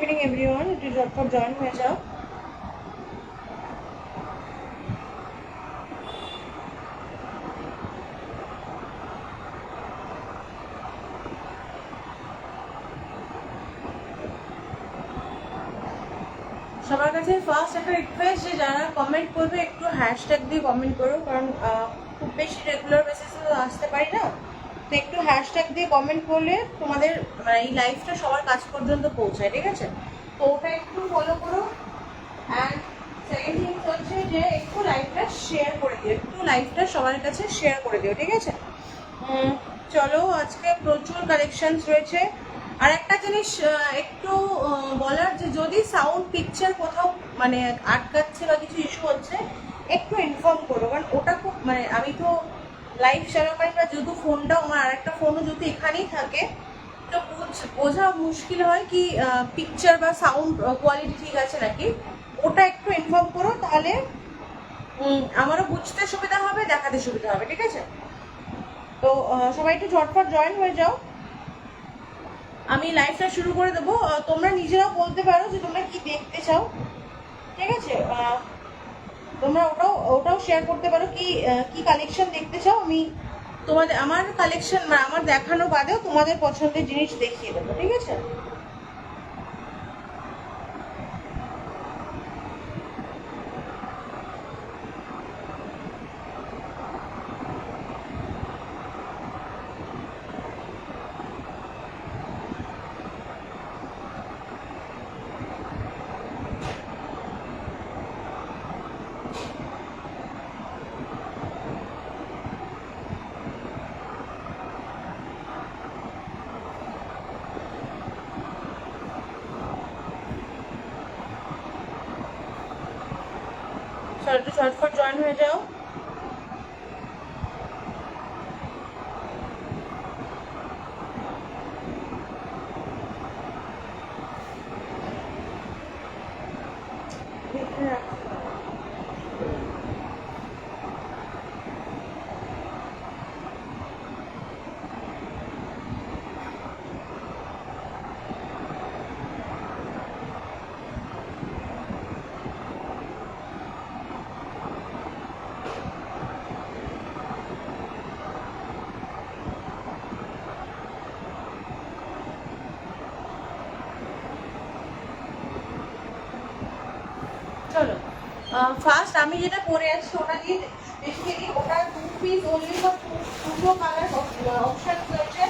Evening everyone, একটু ঝটপট join হয়ে যাও। সবার কাছে ফার্স্ট একটা রিকোয়েস্ট যে যারা কমেন্ট করবে একটু হ্যাশট্যাগ দিয়ে কমেন্ট করো, কারণ খুব বেশি রেগুলার বেসিসে তো আসতে পারি না, তো একটু হ্যাশট্যাগ দিয়ে কমেন্ট করলে তোমাদের মানে এই লাইফটা সবার কাছ পর্যন্ত পৌঁছায়, ঠিক আছে? তো ওটা একটু ফলো করো। অ্যান্ড সেকেন্ড থিংস হচ্ছে যে একটু লাইভটা শেয়ার করে দিও, একটু লাইভটা সবার কাছে শেয়ার করে দিও, ঠিক আছে? চলো, আজকে প্রচুর কালেকশনস রয়েছে। আর একটা জিনিস একটু বলার, যে যদি সাউন্ড পিকচার কোথাও মানে আটকাচ্ছে বা কিছু ইস্যু হচ্ছে একটু ইনফর্ম করো, কারণ ওটা খুব মানে আমি তো লাইভ চলাকালীন বা যেহেতু ফোনটাও আমার আর একটা ফোনও যদি এখানেই থাকে, তো বোঝা মুশকিল হয় কি পিকচার বা সাউন্ড কোয়ালিটি ঠিক আছে নাকি, ওটা একটু ইনফর্ম করো, তাহলে আমারও বুঝতে সুবিধা হবে, দেখাতে সুবিধা হবে, ঠিক আছে? তো সবাই একটু ঝটপট জয়েন হয়ে যাও, আমি লাইভটা শুরু করে দেবো। তোমরা নিজেরাও বলতে পারো যে তোমরা কি দেখতে চাও, ঠিক আছে? তোমরা ওটাও শেয়ার করতে পারো কি কি কালেকশন দেখতে চাও। আমি তোমাদের আমার কালেকশন আমার দেখানো বাদেও তোমাদের পছন্দের জিনিস দেখিয়ে দেবো, ঠিক আছে? চলো একটু ঝটপট জয়েন হয়ে যাও। চলো, ফার্স্ট আমি যেটা পরে আছি ওটা দিয়ে দেখিয়ে দিই। ওটা 2 পিস অনলি বা 2 কালার অপশন রয়েছে,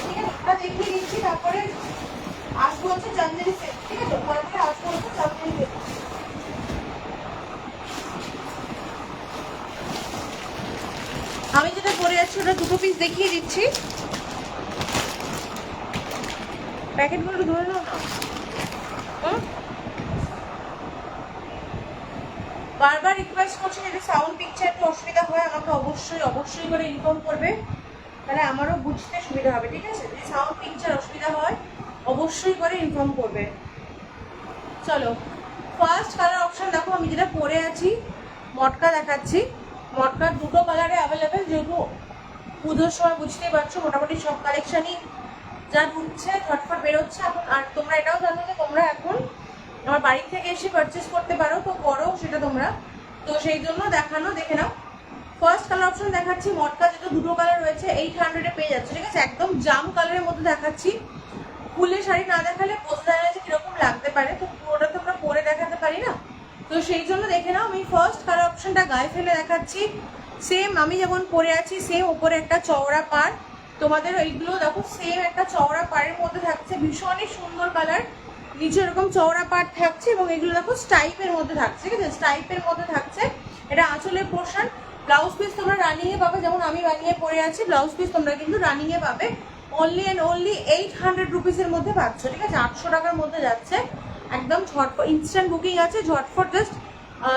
ঠিক আছে? ওটা দেখিয়ে দিচ্ছি, তারপরে আসবো হচ্ছে চান্দেরি সেট, ঠিক আছে? তারপরে আসবো হচ্ছে চান্দেরি সেট। আমি যেটা পরে আছি ওটা 2 পিস দেখিয়ে দিচ্ছি। প্যাকেটগুলো ধরে নাও না। বারবার রিকোয়েস্ট করছি, যদি সাউন্ড পিকচার একটু অসুবিধা হয় আমাকে অবশ্যই করে ইনফর্ম করবে, তাহলে আমারও বুঝতে সুবিধা হবে, ঠিক আছে? যদি সাউন্ড পিকচার অসুবিধা হয় অবশ্যই করে ইনফর্ম করবে। চলো, ফার্স্ট কালার অপশন দেখো, আমি যেটা পরে আছি মটকা দেখাচ্ছি। মটকার 2টো কালারে অ্যাভেলেবেল, যেহেতু পুজোর সময় বুঝতেই পারছো মোটামুটি সব কালেকশনই যা ঢুকছে ঝটফট বেরোচ্ছে এখন। আর তোমরা এটাও জানো যে তোমরা এখন আমার বাড়ি থেকে এসে পারচেস করতে পারো, তো করো সেটা তোমরা, তো সেই জন্য দেখানো, দেখে নাও। ফার্স্ট কালার অপশন দেখাচ্ছি মটকা, যেটা 2টো কালার রয়েছে 800-এ পেয়ে যাচ্ছে, ঠিক আছে? একদম জাম কালারের মধ্যে দেখাচ্ছি। ফুলে শাড়ি না দেখালে বোঝা যায় না যে কিরকম লাগতে পারে, তো পুরোটা তো আমরা পরে দেখাতে পারি না, তো সেই জন্য দেখে নাও। আমি ফার্স্ট কালার অপশনটা গায়ে ফেলে দেখাচ্ছি। সেম আমি যেমন পরে আছি, সেম উপরে একটা চওড়া পাড়, তোমাদের এইগুলো দেখো সেম একটা চওড়া পাড়ের মধ্যে থাকছে, ভীষণই সুন্দর কালার। নিচে এরকম চওড়া পাড় থাকছে এবং এগুলো দেখো স্টাইপের মধ্যে থাকছে, ঠিক আছে? স্টাইপের মধ্যে থাকছে, এটা আঁচলের পোর্শন। ব্লাউজ পিস তোমরা রানিংয়ে পাবে, যেমন আমি রানিংয়ে পরে আছি, ব্লাউজ পিস তোমরা কিন্তু রানিংয়ে পাবে। অনলি অ্যান্ড অনলি 800 রুপিসের মধ্যে পাচ্ছ, ঠিক আছে? 800 টাকার মধ্যে যাচ্ছে, একদম ঝটপট ইনস্ট্যান্ট বুকিং আছে, ঝটফট জাস্ট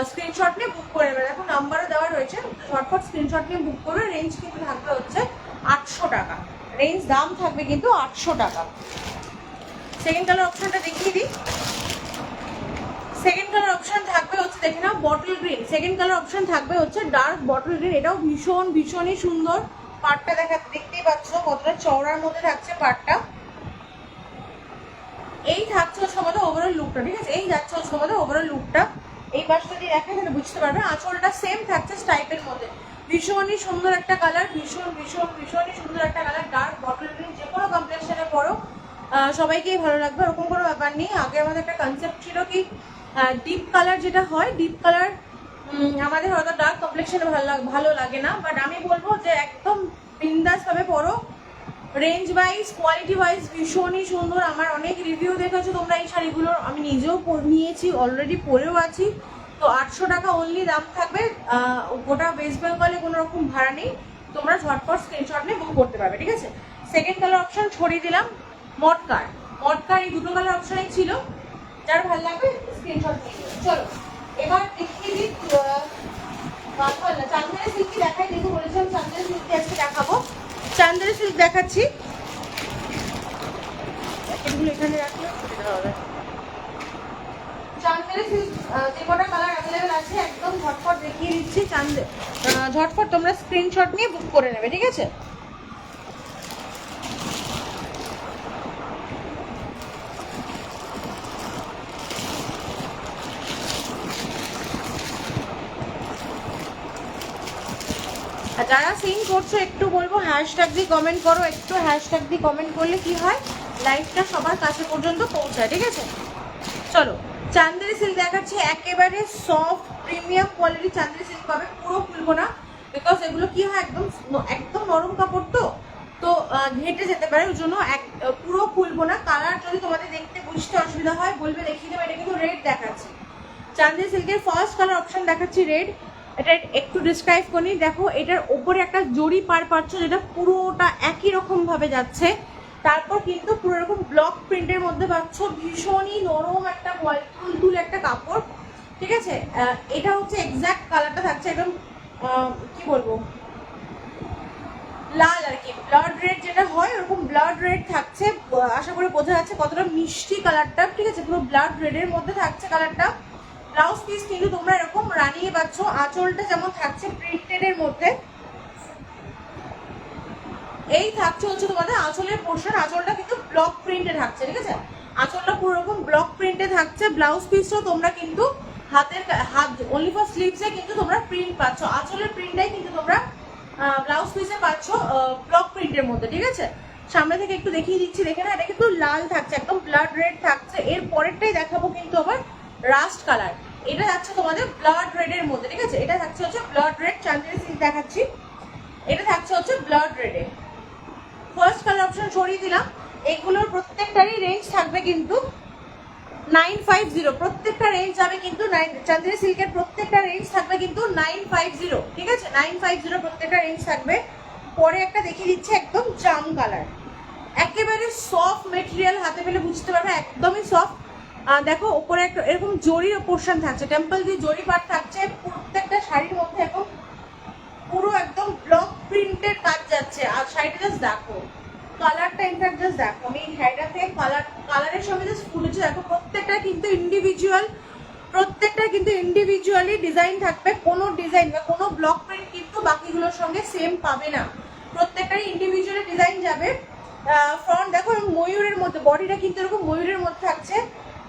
স্ক্রিনশট নিয়ে বুক করে নেবে। দেখো নাম্বারও দেওয়া রয়েছে, ঝটফট স্ক্রিনশট নিয়ে বুক করবে। রেঞ্জ কিন্তু থাকবে হচ্ছে 800 টাকা, রেঞ্জ দাম থাকবে কিন্তু 800 টাকা। সেকেন্ড কালার অপশনটা দেখিয়ে দিই। সেকেন্ড কালার অপশন থাকবে হচ্ছে, দেখে নাও, bottle green. Second colour option থাকবে হচ্ছে ডার্ক বটল গ্রিন, এটাও ভীষণই সুন্দর। পাটটা দেখতেই পাচ্ছ কতটা চওড়ার মধ্যে থাকছে পাটটা। এই থাকছে হচ্ছে আমাদের ওভারঅল লুকটা, ঠিক আছে? এই যাচ্ছে হচ্ছে আমাদের ওভারঅল লুকটা। এই পাশটা দিয়ে দেখা তাহলে বুঝতে পারবে। আঁচলটা সেম থাকছে স্টাইপের মধ্যে, ভীষণই সুন্দর একটা কালার, ভীষণই সুন্দর একটা কালার। ডার্ক বটল গ্রিন, যে কোনো কমপ্লেক্সনে পরো সবাইকেই ভালো লাগবে, ওরকম কোনো ব্যাপার নেই। আগে আমাদের একটা কনসেপ্ট ছিল কি ডিপ কালার যেটা হয়, ডিপ কালার আমাদের হয়তো ডার্ক কমপ্লেক্সনে ভালো লাগে না, বাট আমি বলবো যে একদম বিন্দাস ভাবে পরো। রেঞ্জ ওয়াইজ, কোয়ালিটি ওয়াইজ ভীষণই সুন্দর। আমার অনেক রিভিউ দেখেছো তোমরা এই শাড়িগুলোর, আমি নিজেও নিয়েছি, অলরেডি পরেও আছি। তো 800 টাকা অনলি দাম থাকবে, গোটা ওয়েস্ট বেঙ্গলে কোনো রকম ভাড়া নেই, তোমরা ঝটপট স্ক্রিনশট নিয়ে বুক করতে পারবে, ঠিক আছে? সেকেন্ড কালার অপশন ছড়িয়ে দিলাম, মটকার। এই দুটো কালার অপশনই ছিল, যার ভালো লাগবে স্ক্রিনশট নিয়ে নেবে। চলো এবার দেখিয়ে দিই চান্দেরি সিল্কি দেখাই, দেখে বলেছিলাম চান্দেরি সিল্কি আজকে দেখাবো। চান্দেরি সিল্ক দেখাচ্ছি, এগুলো এখানে রাখলে সুবিধা হবে। চান্দেরি সিল্ক যে কটা কালার অ্যাভেলেবেল আছে একদম ঝটপট দেখিয়ে দিচ্ছি। ঝটপট তোমরা স্ক্রিনশট নিয়ে বুক করে নেবে, ঠিক আছে? আর যারা সিন করছো একটু বলবো হ্যাশট্যাগ দিয়ে কমেন্ট করো, একটু হ্যাশট্যাগ দিয়ে কমেন্ট করলে কি হয়, লাইভটা সবার কাছে পর্যন্ত পৌঁছায়, ঠিক আছে? চলো চান্দেরি সিল্ক দেখাচ্ছি, একেবারে soft premium quality Chanderi silk পাবে, পুরো খুলবো না, বিকজ এগুলো কি হয় একদম একদম নরম কাপড়, তো ঘেটে যেতে পারে, ওই জন্য পুরো খুলবো না। কালার যদি তোমাদের দেখতে বুঝতে অসুবিধা হয় বলবে দেখিয়ে দেবো। এটা কিন্তু রেড দেখাচ্ছি, চান্দেরি সিল্কের ফার্স্ট কালার অপশন দেখাচ্ছি রেড। এটা একটু ডিসক্রাইব করি, দেখো এটার ওপরে একটা জরি পার পাচ্ছ, যেটা পুরোটা একই রকম ভাবে যাচ্ছে, তারপর কিন্তু পুরো এরকম ব্লক প্রিন্টের মধ্যে পাচ্ছ, ভীষণই নরম একটা তুল একটা কাপড়, ঠিক আছে? এটা হচ্ছে এক্সাক্ট কালারটা থাকছে একদম কি বলবো, লাল আর কি, ব্লাড রেড যেটা হয় ওরকম ব্লাড রেড থাকছে। আশা করি বোঝা যাচ্ছে কতটা মিষ্টি কালারটা, ঠিক আছে? পুরো ব্লাড রেডের মধ্যে থাকছে কালারটা। ব্লাউজ পিস কিন্তু তোমরা এরকম রানিয়ে পাচ্ছ, আঁচলটা যেমন থাকছে প্রিন্টেড এর মধ্যে, এই থাকছে হচ্ছে তোমাদের আঁচলের পোর্শন, আঁচলটা কিন্তু ব্লক প্রিন্টে থাকছে, ঠিক আছে? আঁচলটা পুরো এরকম ব্লক প্রিন্টে থাকছে। ব্লাউজ পিসটাও তোমরা কিন্তু হাত অনলি ফর স্লিভসে কিন্তু তোমরা প্রিন্ট পাচ্ছ, আঁচলের প্রিন্টটাই কিন্তু তোমরা ব্লাউজ পিসে পাচ্ছ ব্লক প্রিন্টের মধ্যে, ঠিক আছে? সামনে থেকে একটু দেখিয়ে দিচ্ছি, দেখে না, এটা কিন্তু লাল থাকছে, একদম ব্লাড রেড থাকছে। এর পরেরটাই দেখাবো কিন্তু আবার রাস্ট কালার, এটা যাচ্ছে তোমাদের ব্লাড রেডের মধ্যে, ঠিক আছে? এটা থাকছে হচ্ছে ব্লাড রেড, চান্দেরি সিল্ক দেখাচ্ছি, এটা থাকছে হচ্ছে ব্লাড রেডে। ফার্স্ট কালার অপশন সরিয়ে দিলাম। এগুলোর প্রত্যেকটারই রেঞ্জ থাকবে কিন্তু 950, প্রত্যেকটা রেঞ্জ যাবে কিন্তু চান্দেরি সিল্কের প্রত্যেকটা রেঞ্জ থাকবে কিন্তু 950, ঠিক আছে? 950 প্রত্যেকটা রেঞ্জ থাকবে। পরে একটা দেখিয়ে দিচ্ছে একদম জাম কালার, একেবারে সফট মেটেরিয়াল, হাতে পেলে বুঝতে পারবে একদমই সফট। দেখো ওপরে একটা এরকম জরির পোর্শন থাকছে, টেম্পল দিয়ে জরি পাট থাকছে, প্রত্যেকটা শাড়ির মধ্যে এখন পুরো একদম ব্লক প্রিন্টের কাজ যাচ্ছে। আর শাড়িটা জাস্ট দেখো, কালারটা ইনফ্যাক্ট জাস্ট দেখো, আমি শাড়িটাতে কালারের সঙ্গে জাস্ট ফুলেছে, দেখো প্রত্যেকটা কিন্তু ইন্ডিভিজুয়ালি ডিজাইন থাকবে, কোনো ডিজাইন বা কোনো ব্লক প্রিন্ট কিন্তু বাকিগুলোর সঙ্গে সেম পাবে না, প্রত্যেকটারই ইন্ডিভিজুয়ালি ডিজাইন যাবে। ফ্রন্ট দেখো ময়ূরের মধ্যে, বডিটা কিন্তু এরকম ময়ূরের মধ্যে থাকছে,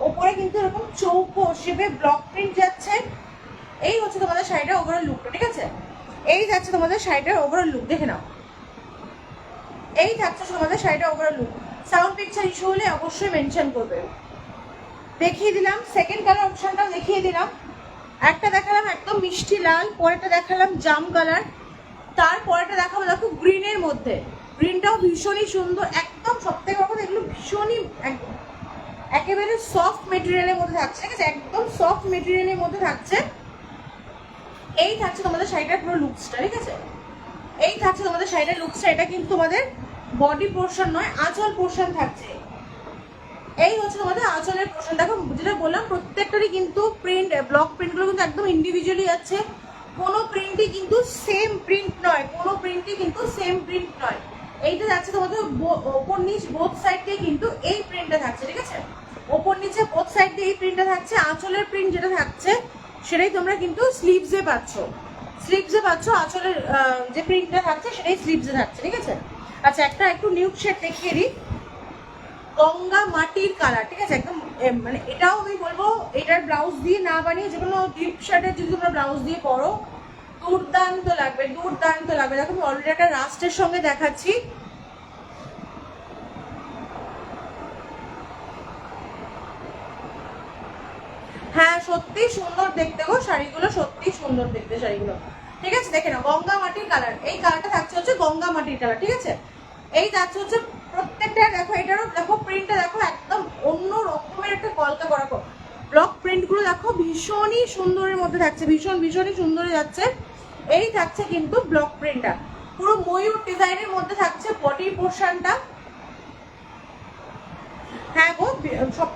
ওপরে কিন্তু এরকম চৌকো শেপে ব্লক প্রিন্ট যাচ্ছে। এই হচ্ছে তোমাদের শাড়িটার ওভারঅল লুকটা, ঠিক আছে? এই যাচ্ছে তোমাদের শাড়িটার ওভারঅল লুক, দেখে নাও, এই থাকছে তোমাদের শাড়িটার overall look. Sound picture issue হলে অবশ্যই মেনশন করবে। দেখিয়ে দিলাম সেকেন্ড কালার অপশনটাও দেখিয়ে দিলাম, একটা দেখালাম একদম মিষ্টি লাল, পরেরটা দেখালাম জাম কালার, তারপরেটা দেখাবো দেখো গ্রিনের মধ্যে, গ্রিনটাও ভীষণই সুন্দর, একদম সবথেকে বড় কথা এগুলো ভীষণই একেবারে সফট মেটেরিয়ালের মধ্যে থাকছে, ঠিক আছে? একদম সফট মেটেরিয়ালের মধ্যে থাকছে। এই থাকছে তোমাদের শাড়িটার পুরো লুকসটা, ঠিক আছে? এই থাকছে তোমাদের শাড়িটার লুকসটা। এটা কিন্তু তোমাদের বডি পোর্শন নয়, আঁচল পোর্শন থাকছে। এই হচ্ছে তোমাদের আঁচলের পোর্শন। দেখো যেটা বললাম প্রত্যেকটারই কিন্তু প্রিন্ট, ব্লক প্রিন্টগুলো কিন্তু একদম ইন্ডিভিজুয়ালি যাচ্ছে, কোনো প্রিন্টই কিন্তু সেম প্রিন্ট নয়, কোনো প্রিন্টই কিন্তু সেম প্রিন্ট নয়। এইটা যাচ্ছে তোমাদের ওপর নিচ বোথ সাইড দিয়ে কিন্তু এই প্রিন্টটা থাকছে, ঠিক আছে? ওপর নিচে বোথ সাইড দিয়ে এই প্রিন্টটা থাকছে। আঁচলের প্রিন্ট যেটা থাকছে সেটাই তোমরা কিন্তু স্লিভসে পাচ্ছ, আঁচলের যে প্রিন্টটা থাকছে সেটাই স্লিভসে থাকছে, ঠিক আছে? আচ্ছা একটা একটু নিউড শেড দেখিয়ে দিই, গঙ্গা মাটির কালার, ঠিক আছে, একদম মানে এটাও আমি বলবো এটার ব্লাউজ দিয়ে না বানিয়ে যে কোনো ডিপ শার্টের যদি তোমরা ব্লাউজ দিয়ে পরো দুর্দান্ত লাগবে, দুর্দান্ত লাগবে। দেখো আমি অলরেডি একটা রাস্টের সঙ্গে দেখাচ্ছি। হ্যাঁ সত্যি সুন্দর দেখতে গো শাড়িগুলো, সত্যি সুন্দর দেখতে শাড়িগুলো, ঠিক আছে। দেখে নাও গঙ্গা মাটির কালার, এই কালারটা থাকছে হচ্ছে গঙ্গা মাটির কালার, ঠিক আছে। এই থাকছে হচ্ছে প্রত্যেকটা, দেখো এটারও দেখো প্রিন্টটা দেখো একদম অন্য রকমের একটা কলকা করা ব্লক প্রিন্ট গুলো দেখো ভীষণই সুন্দরের মধ্যে থাকছে, ভীষণই সুন্দরে যাচ্ছে। এই থাকছে কিন্তু ব্লক প্রিন্টটা পুরো ময়ূর ডিজাইনের মধ্যে থাকছে বডি পোর্শনটা। হ্যাঁ গো সব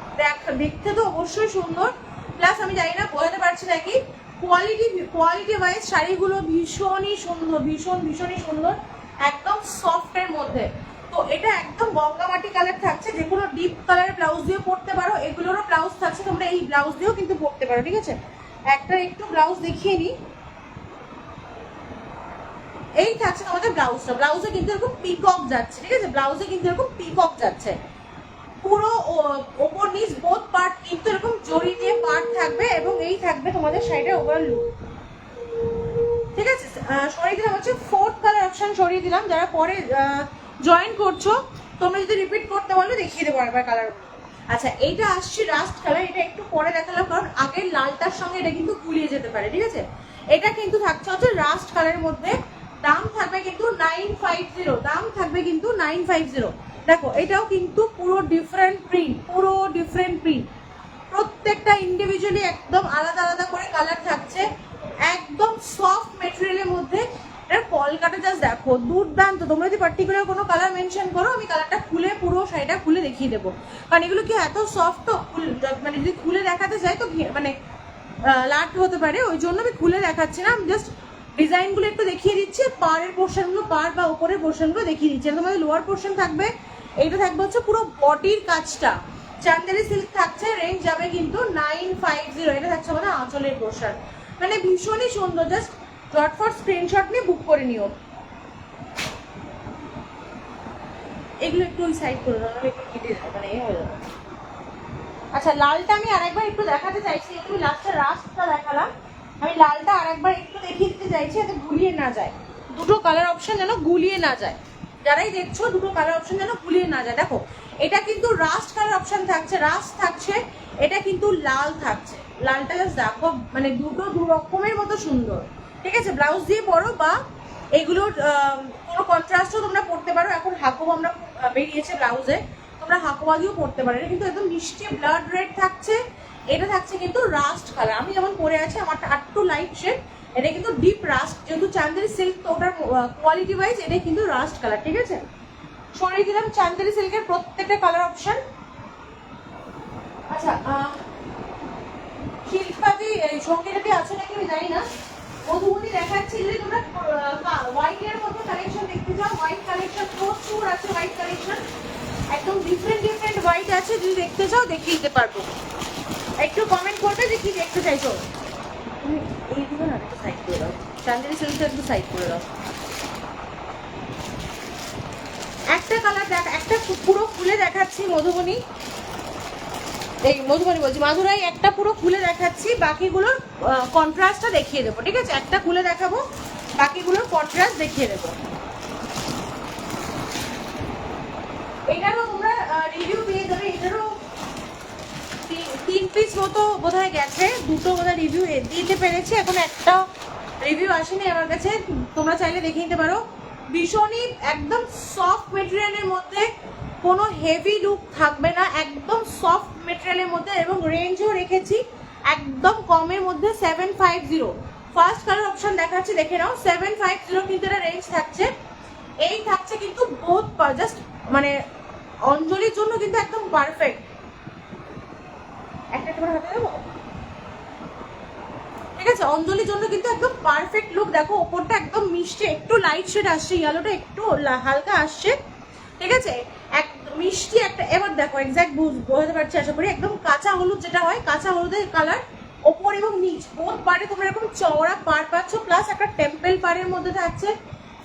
দেখতে তো অবশ্যই সুন্দর, প্লাস আমি জানি না বোঝাতে পারছি নাকি কোয়ালিটি ওয়াইজ শাড়িগুলো ভীষণই সুন্দর, ভীষণই সুন্দর, একদম সফটের মধ্যে। তো এটা একদম গঙ্গামাটি কালার থাকছে, যে কোনো ডিপ কালারের ব্লাউজ দিয়ে পরতে পারো, এগুলোরও ব্লাউজ থাকছে, তোমরা এই ব্লাউজ দিয়েও কিন্তু পরতে পারো, ঠিক আছে। একটা একটু ব্লাউজ দেখিয়ে নিই, এই থাকছে তোমাদের ব্লাউজটা, ব্লাউজে কিন্তু এরকম পিকক যাচ্ছে, ঠিক আছে, ব্লাউজে কিন্তু এরকম পিকক যাচ্ছে পুরো ওপর নিচ বোথ পার্ট কিন্তু এরকম জড়ি দিয়ে পার্ট থাকবে, এবং এই থাকবে তোমাদের শাড়িটার ওভারঅল লুক, ঠিক আছে। সরিয়ে দিলাম হচ্ছে 4th কালার অপশন সরিয়ে দিলাম, যারা পরে জয়েন করছো তোমরা যদি রিপিট করতে বলো দেখিয়ে দেবো একবার কালার। আচ্ছা এইটা আসছে রাস্ট কালার, এটা একটু পরে দেখালাম কারণ আগের লালটার সঙ্গে এটা কিন্তু গুলিয়ে যেতে পারে, ঠিক আছে। এটা কিন্তু থাকছে হচ্ছে রাস্ট কালারের মধ্যে, দাম থাকবে কিন্তু 950, দাম থাকবে কিন্তু 950। দেখো এটাও কিন্তু পুরো ডিফারেন্ট প্রিন্ট, পুরো ডিফারেন্ট প্রিন্ট, প্রত্যেকটা ইন্ডিভিজুয়ালি একদম আলাদা আলাদা করে কালার থাকছে, একদম সফট মেটেরিয়ালের মধ্যে। এর কলকাটা জাস্ট দেখো দুর্দান্ত। তোমরা যদি পার্টিকুলার কোনো কালার মেনশন করো আমি কালারটা খুলে পুরো শাড়িটা খুলে দেখিয়ে দেবো, কারণ এগুলো কি এত সফট তো মানে যদি খুলে দেখাতে চাই তো মানে লাট হতে পারে, ওই জন্য আমি খুলে দেখাচ্ছি না, আমি জাস্ট ডিজাইনগুলো একটু দেখিয়ে দিচ্ছি, পাড়ের পোর্শনগুলো পাড় বা উপরের পোর্শনগুলো দেখিয়ে দিচ্ছি। তোমাদের লোয়ার পোর্শন থাকবে, এইটা থাকবে হচ্ছে পুরো বডির কাজটা চান্দেরি সিল্ক থাকছে, রেঞ্জ যাবে কিন্তু 950। এটা থাকছে আমাদের আঁচলের পোর্শন, মানে ভীষণই সুন্দর, জাস্ট ঝটফট স্ক্রিনশট নিয়ে বুক করে নিও। এগুলো একটু ওই সাইড করে দাও, একটু কেটে মানে এ হয়ে যাবে। আচ্ছা লালটা আমি আরেকবার একটু দেখাতে চাইছি, একটু লাস্টে রাস্টটা দেখালাম, আমি লালটা আরেকবার একটু দেখিয়ে দিতে চাইছি যাতে গুলিয়ে না যায়, দুটো কালার অপশন যেন গুলিয়ে না যায়, যারাই দেখছো দুটো কালার অপশন যেন গুলিয়ে না যায়। দেখো এটা কিন্তু রাস্ট কালার অপশন থাকছে, রাস্ট থাকছে, এটা কিন্তু লাল থাকছে, লালটা জাস্ট দেখো মানে দুটো দু রকমের মতো সুন্দর, ঠিক আছে। ব্লাউজ দিয়ে পরো বা এগুলোর কোনো কন্ট্রাস্টও তোমরা পরতে পারো, এখন হাকো আমরা বেরিয়েছে ব্লাউজে, তোমরা হাকোয়া দিয়েও পরতে পারো। এটা কিন্তু একদম মিষ্টি ব্লাড রেড থাকছে, এটা থাকছে কিন্তু রাস্ট কালার, আমি যেমন পরে আছি আমারটা একটু লাইট শেড, এটা কিন্তু ডিপ রাস্ট, যেহেতু চান্দেরি সিল্ক তো ওটার কোয়ালিটি ওয়াইজ এটা কিন্তু রাস্ট কালার, ঠিক আছে। সরিয়ে দিলাম চান্দেরি সিল্কের প্রত্যেকটা কালার অপশন। আচ্ছা শিল্পাদি সঙ্গীতাদি আছে নাকি আমি জানি না, মধুমতি দেখাচ্ছি। যদি তোমরা হোয়াইটের মধ্যে কালেকশন দেখতে চাও, হোয়াইট কালেকশন প্রচুর আছে, হোয়াইট কালেকশন একদম ডিফারেন্ট হোয়াইট আছে, যদি দেখতে চাও দেখিয়ে দিতে পারবো। একটু কমেন্ট করবে যে কি দেখতে চাইছো। তুমি এইগুলো না একটু সাইড করে দাও, চান্দেরি সিল্কটা একটু সাইড করে দাও। একটা কালার দেখ, একটা পুরো খুলে দেখাচ্ছি মধুবনী, এই মধুবনী বলছি মাধুরাই, একটা পুরো খুলে দেখাচ্ছি, বাকিগুলোর কন্ট্রাস্টটা দেখিয়ে দেবো, ঠিক আছে। একটা খুলে দেখাবো, বাকিগুলোর কন্ট্রাস্ট দেখিয়ে দেবো। এটারও তোমরা রিভিউ পেয়ে যাবে, এটারও 3 পিস মতো বোধহয় গেছে, দুটো বোধহয় রিভিউ দিতে পেরেছি, এখন একটা রিভিউ আসেনি আমার কাছে, তোমরা চাইলে দেখে নিতে পারো। ভীষণই একদম সফট মেটেরিয়ালের মধ্যে, কোনো হেভি লুক থাকবে না, একদম সফট মেটেরিয়ালের মধ্যে, এবং রেঞ্জও রেখেছি একদম কমের মধ্যে 750। ফার্স্ট কালার অপশন দেখাচ্ছি দেখে নাও, 750 কিন্তু এটা রেঞ্জ থাকছে। এই থাকছে কিন্তু বোথ জাস্ট মানে অঞ্জলির জন্য কিন্তু একদম পারফেক্ট। একটা করে হাতে দেবো, ঠিক আছে, অঞ্জলির জন্য কিন্তু একদম পারফেক্ট লুক। দেখো ওপরটা একদম মিষ্টি, একটু লাইট শেড আসছে, ইয়েলোটা একটু হালকা আসছে, ঠিক আছে, এক মিষ্টি একটা। এবার দেখো এক্স্যাক্ট বোঝাতে পারছি আশা করি, একদম কাঁচা হলুদ যেটা হয়, কাঁচা হলুদের কালার ওপর এবং নিচ বোথ পার্টে তোমরা এরকম চওড়া পাড় পাচ্ছ, প্লাস একটা টেম্পল পাড়ের মধ্যে থাকছে।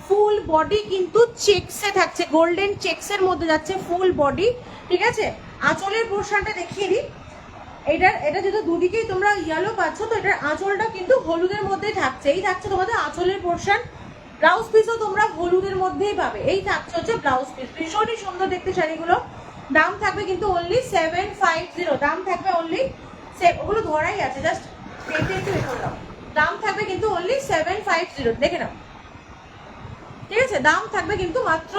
ফুল বডি কিন্তু চেকসে থাকছে, গোল্ডেন চেকসের মধ্যে যাচ্ছে ফুল বডি, ঠিক আছে। আঁচলের পোর্শনটা দেখিয়ে দিই। এটা যেহেতু দুদিকেই তোমরা ইয়েলো পাচ্ছ, তো এটার আঁচলটা কিন্তু হলুদের মধ্যেই থাকছে। এই থাকছে তোমাদের আঁচলের পোর্শন। ব্লাউজ পিসও তোমরা হলুদের মধ্যেই পাবে। এই থাকছে হচ্ছে ব্লাউজ পিস। ভীষণই সুন্দর দেখতে শাড়িগুলো। দাম থাকবে কিন্তু অনলি 750। দাম থাকবে অনলি, ওগুলো ধরাই আছে, জাস্ট দেখতে একটু এ করলাম। দাম থাকবে কিন্তু অনলি 750, দেখে নাও। ঠিক আছে, দাম থাকবে কিন্তু মাত্র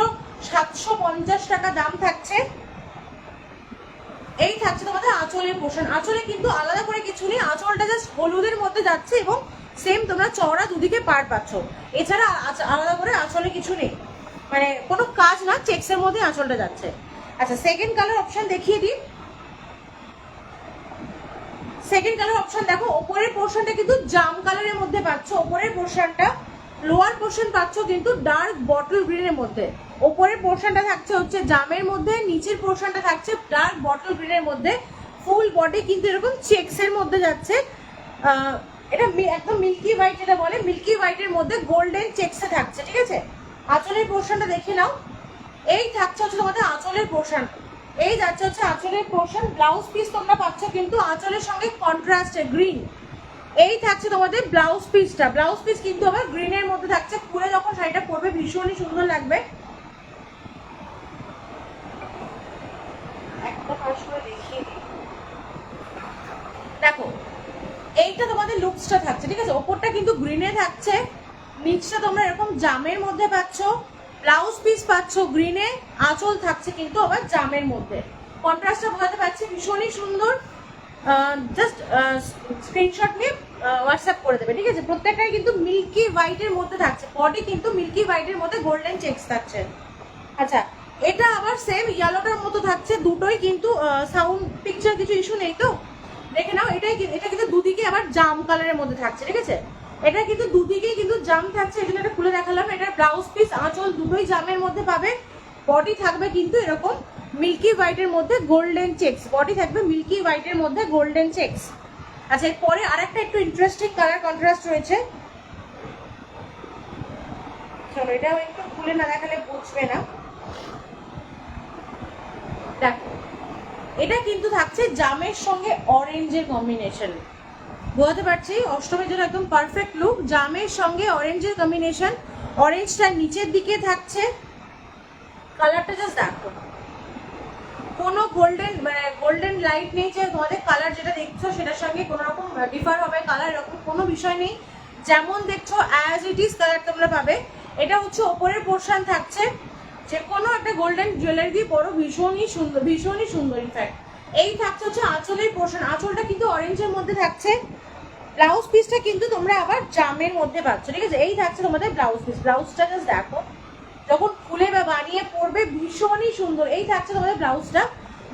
750 টাকা দাম থাকছে। এই থাকছে তোমাদের আঁচলের পোর্শন। আঁচলে কিন্তু আলাদা করে কিছু নেই, আঁচলটা জাস্ট হলুদের মধ্যে যাচ্ছে এবং সেম তোমরা চওড়া দুদিকে পার পাচ্ছ। এছাড়া আলাদা করে আঁচলে কিছু নেই, মানে কোনো কাজ না, চেক্সের মধ্যে আঁচলটা যাচ্ছে। আচ্ছা, সেকেন্ড কালার অপশন দেখিয়ে দিই। সেকেন্ড কালার অপশন দেখো, ওপরের পোর্শনটা কিন্তু জাম কালারের মধ্যে পাচ্ছ। ওপরের পোর্শনটা, লোয়ার পোর্শন পাচ্ছ কিন্তু ডার্ক বটল গ্রিনের মধ্যে। ওপরের পোর্শনটা থাকছে হচ্ছে জামের মধ্যে, নিচের পোর্শনটা থাকছে ডার্ক বটল গ্রিনের মধ্যে। ফুল বডি কিন্তু এরকম চেক্সের মধ্যে যাচ্ছে। এটা একদম মিল্কি হোয়াইট, যেটা বলে মিল্কি হোয়াইটের মধ্যে গোল্ডেন চেক্সে থাকছে। ঠিক আছে, আঁচলের পোর্শনটা দেখে নাও। এই থাকছে হচ্ছে তোমাদের আঁচলের পোর্শন। এই যাচ্ছে হচ্ছে আঁচলের পোর্শন। ব্লাউজ পিস তোমরা পাচ্ছ কিন্তু আঁচলের সঙ্গে কন্ট্রাস্টে গ্রিন। এই থাকছে তোমাদের ব্লাউজ পিসটা। ব্লাউজ পিস কিন্তু আবার গ্রিনের মধ্যে থাকছে। খুলে যখন শাড়িটা পরবে ভীষণই সুন্দর লাগবে। একটা পাশ করে দেখিয়ে দিই, দেখো এইটা তোমাদের লুকসটা থাকছে। ঠিক আছে, ওপরটা কিন্তু গ্রিনে থাকছে, নিচটা তোমরা এরকম জামের মধ্যে পাচ্ছ। ব্লাউজ পিস পাচ্ছ গ্রিনে, আঁচল থাকছে কিন্তু আবার জামের মধ্যে। কন্ট্রাস্টটা বোঝাতে পারছি, ভীষণই সুন্দর। জাস্ট স্ক্রিনশট নিয়ে হোয়াটসঅ্যাপ করে দেবে। ঠিক আছে, প্রত্যেকটাই কিন্তু মিল্কি হোয়াইটের মধ্যে থাকছে। বডি কিন্তু মিল্কি হোয়াইটের মধ্যে গোল্ডেন চেক্স থাকছে। আচ্ছা, এটা আবার সেম ইয়েলোটার মতো থাকছে। দুটোই কিন্তু সাউন্ড পিকচার কিছু ইস্যু নেই তো, দেখে নাও। এটা কিন্তু দুদিকে আবার জাম কালারের মধ্যে থাকছে। ঠিক আছে, এটা কিন্তু দুদিকেই কিন্তু জাম থাকছে, এই জন্য এটা খুলে দেখালাম। এটা ব্লাউজ পিস আঁচল দুটোই জামের মধ্যে পাবে। বডি থাকবে কিন্তু এরকম মিল্কি হোয়াইটের মধ্যে গোল্ডেন চেক্স। বডি থাকবে মিল্কি হোয়াইটের মধ্যে গোল্ডেন চেক্স। আচ্ছা, এরপরে আরেকটা একটু ইন্টারেস্টিং কালার কন্ট্রাস্ট রয়েছে। চলো, এটাও একটু খুলে না দেখালে বুঝবে না। দেখো, এটা কিন্তু থাকছে জামের সঙ্গে অরেঞ্জের কম্বিনেশন। বোঝাতে পারছি, অষ্টমীর জন্য একদম পারফেক্ট লুক। জামের সঙ্গে অরেঞ্জের কম্বিনেশন। অরেঞ্জটা নিচের দিকে থাকছে। কালারটা জাস্ট দেখো, কোনো গোল্ডেন লাইট নেই যে তোমাদের কালার যেটা দেখছো সেটার সঙ্গে কোনো রকম ডিফার হবে কালার, এরকম কোনো বিষয় নেই। যেমন দেখছো অ্যাজ ইট ইজ কালার তোমরা পাবে। এটা হচ্ছে ওপরের পোর্শন থাকছে, যে কোনো একটা গোল্ডেন জুয়েলারি দিয়ে পরো, ভীষণই সুন্দর, ভীষণই সুন্দর। ইনফ্যাক্ট এই থাকছে হচ্ছে আঁচলের পোর্শন। আঁচলটা কিন্তু অরেঞ্জের মধ্যে থাকছে। ব্লাউজ পিসটা কিন্তু তোমরা আবার জামের মধ্যে পাচ্ছ। ঠিক আছে, এই থাকছে তোমাদের ব্লাউজ পিস। ব্লাউজটা জাস্ট দেখো, যখন খুলে বা বানিয়ে পরবে ভীষণই সুন্দর। এই থাকছে তোমাদের ব্লাউজটা।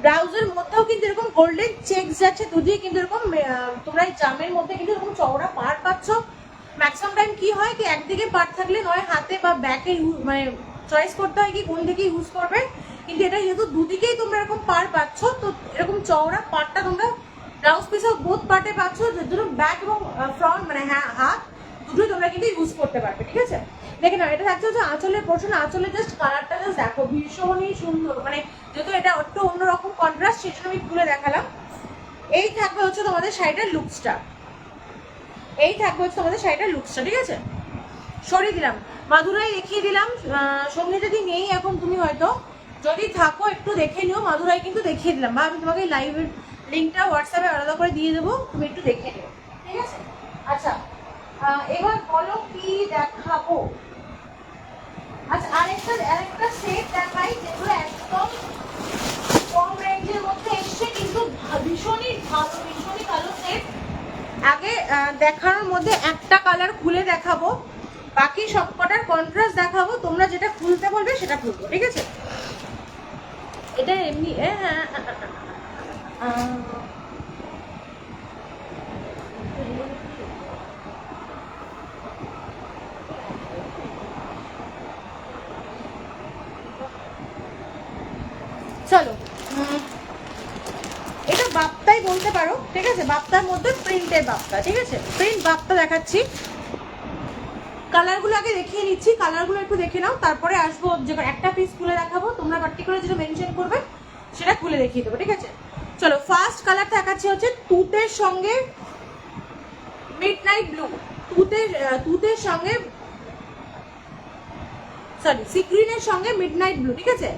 ব্লাউজের মধ্যেও কিন্তু এরকম গোল্ডেন চেকস যাচ্ছে দুদিকে, কিন্তু এরকম তোমরা এই জামের মধ্যে কিন্তু এরকম চওড়া পার পাচ্ছ। ম্যাক্সিমাম টাইম কি হয় কি একদিকে পার থাকলে নয় হাতে বা ব্যাকে মানে চয়েস করতে হয় কি কোন দিকে ইউজ করবে, কিন্তু এটা যেহেতু দুদিকেই তোমরা এরকম পার পাচ্ছ, তো এরকম চওড়া পারটা তোমরা ব্লাউজ পিসেও বোথ পার্টে পাচ্ছ, যার জন্য ব্যাক এবং ফ্রন্ট মানে হাত দুটোই তোমরা কিন্তু ইউজ করতে পারবে। ঠিক আছে, দেখে নাও। এটা থাকছে হচ্ছে আঁচলের পোর্শন। আঁচলের জাস্ট কালারটা জাস্ট দেখো, ভীষণই সুন্দর। মানে যেহেতু এটা একটু অন্যরকম কন্ট্রাস্ট, সেই জন্য আমি খুলে দেখালাম। এই থাকবে হচ্ছে তোমাদের শাড়িটার লুকসটা। এই থাকবে হচ্ছে তোমাদের শাড়িটার লুকসটা। ঠিক আছে, সরিয়ে দিলাম, মাদুরাই দেখিয়ে দিলাম। সঙ্গে যদি নেই এখন, তুমি হয়তো যদি থাকো একটু দেখে নিও। মাদুরাই কিন্তু দেখিয়ে দিলাম, বা আমি তোমাকে লাইভের লিঙ্কটা হোয়াটসঅ্যাপে আলাদা করে দিয়ে দেবো, তুমি একটু দেখে নিও। ঠিক আছে, আচ্ছা এবার বলো কি দেখাবো। আচ্ছা, আরেকটা সেট দেখাই, যেগুলো একদম কম রেঞ্জের মধ্যে এসছে, কিন্তু ভীষণই ভালো, ভীষণই ভালো সেট। আগে দেখানোর মধ্যে একটা কালার খুলে দেখাবো, বাকি সব কটার কন্ট্রাস্ট দেখাবো। তোমরা যেটা খুলতে বলবে সেটা খুলবো। ঠিক আছে, এটা এমনি চলো, এটা বাপ্তাই বলতে পারো। ঠিক আছে, বাপ্তার মধ্যে প্রিন্টের বাপ্তা। ঠিক আছে, প্রিন্ট বাপ্তা দেখাচ্ছি। কালারগুলো আগে দেখিয়ে নিচ্ছি, কালারগুলো একটু দেখে নাও, তারপরে আসবো। যখন একটা পিস খুলে দেখাবো তোমরা পার্টিকুলার যেটা মেনশন করবে সেটা খুলে দেখিয়ে দেবো, ঠিক আছে? চলো, ফার্স্ট কালার দেখাচ্ছি হচ্ছে তুতের সঙ্গে মিডনাইট ব্লু, তুতের সঙ্গে সরি সি গ্রিনের সঙ্গে মিডনাইট ব্লু, ঠিক আছে?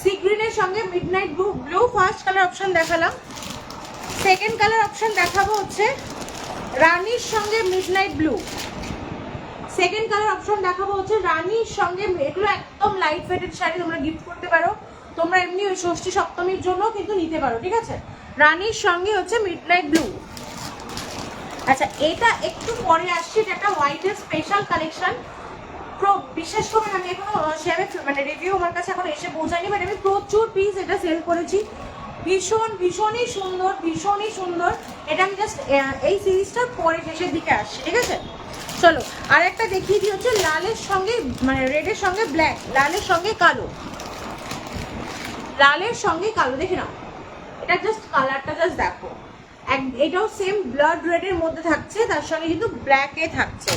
সি গ্রিনের সঙ্গে midnight blue first colour option দেখালাম। সেকেন্ড কালার অপশন দেখাবো হচ্ছে রানীর সঙ্গে midnight blue. Second colour option দেখাবো হচ্ছে রানীর সঙ্গে, এগুলো একদম লাইট ওয়েটেড শাড়ি, তোমরা গিফট করতে পারো, তোমরা এমনি ওই ষষ্ঠী সপ্তমীর জন্য কিন্তু নিতে পারো, ঠিক আছে? রানীর সঙ্গে হচ্ছে মিডনাইট ব্লু। আচ্ছা, এটা একটু পরে আসছে, এটা একটা হোয়াইটের স্পেশাল কালেকশন। বিশেষ করে আমি এখনো মানে রিভিউ আমার কাছে এখন এসে পৌঁছায়নি, বাট আমি প্রচুর পিস এটা সেল করেছি। ভীষণই সুন্দর, ভীষণই সুন্দর। এটা আমি জাস্ট এই সিরিজটার পরে শেষের দিকে আসছি, ঠিক আছে? চলো, আর একটা দেখিয়ে দিই হচ্ছে লালের সঙ্গে মানে রেডের সঙ্গে ব্ল্যাক, লালের সঙ্গে কালো, লালের সঙ্গে কালো, দেখে নাও। এটা জাস্ট কালারটা জাস্ট দেখো, এটাও সেম ব্লাড রেডের মধ্যে থাকছে, তার সঙ্গে কিন্তু ব্ল্যাকে থাকছে।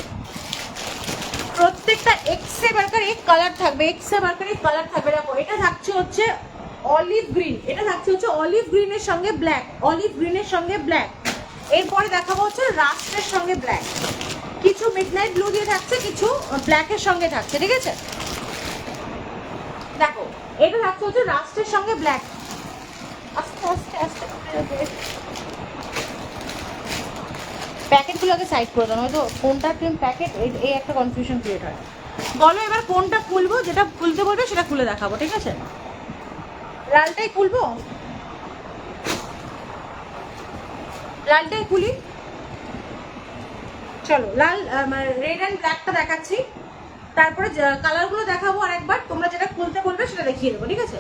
প্রত্যেকটা এক্সে বারকার এক কালার থাকবে, এক্সে বারকার এক কালার থাকবে। দেখো, এটা থাকছে হচ্ছে অলিভ গ্রিন, এটা থাকছে হচ্ছে অলিভ গ্রিনের সঙ্গে ব্ল্যাক, অলিভ গ্রিনের সঙ্গে ব্ল্যাক। এরপরে দেখাবো হচ্ছে রাস্টের সঙ্গে ব্ল্যাক, কিছু মিডনাইট ব্লু দিয়ে থাকছে, কিছু ব্ল্যাকের সঙ্গে থাকছে, ঠিক আছে? দেখো, এটা থাকছে হচ্ছে রাস্টের সঙ্গে ব্ল্যাক। আস্তে আস্তে আস্তে প্যাকেটগুলোকে সাইড করে দাও, হয়তো কোনটা ক্রিম প্যাকেট, এই একটা কনফিউশন ক্রিয়েট হয়। বলো এবার কোনটা খুলবো, যেটা খুলতে বলবে সেটা খুলে দেখাবো, ঠিক আছে? লালটাই খুলবো, লালটাই খুলি। চলো, লাল মানে রেড অ্যান্ড ব্ল্যাকটা দেখাচ্ছি, তারপরে কালারগুলো দেখাবো আর একবার, তোমরা যেটা খুলতে বলবে সেটা দেখিয়ে দেবো, ঠিক আছে?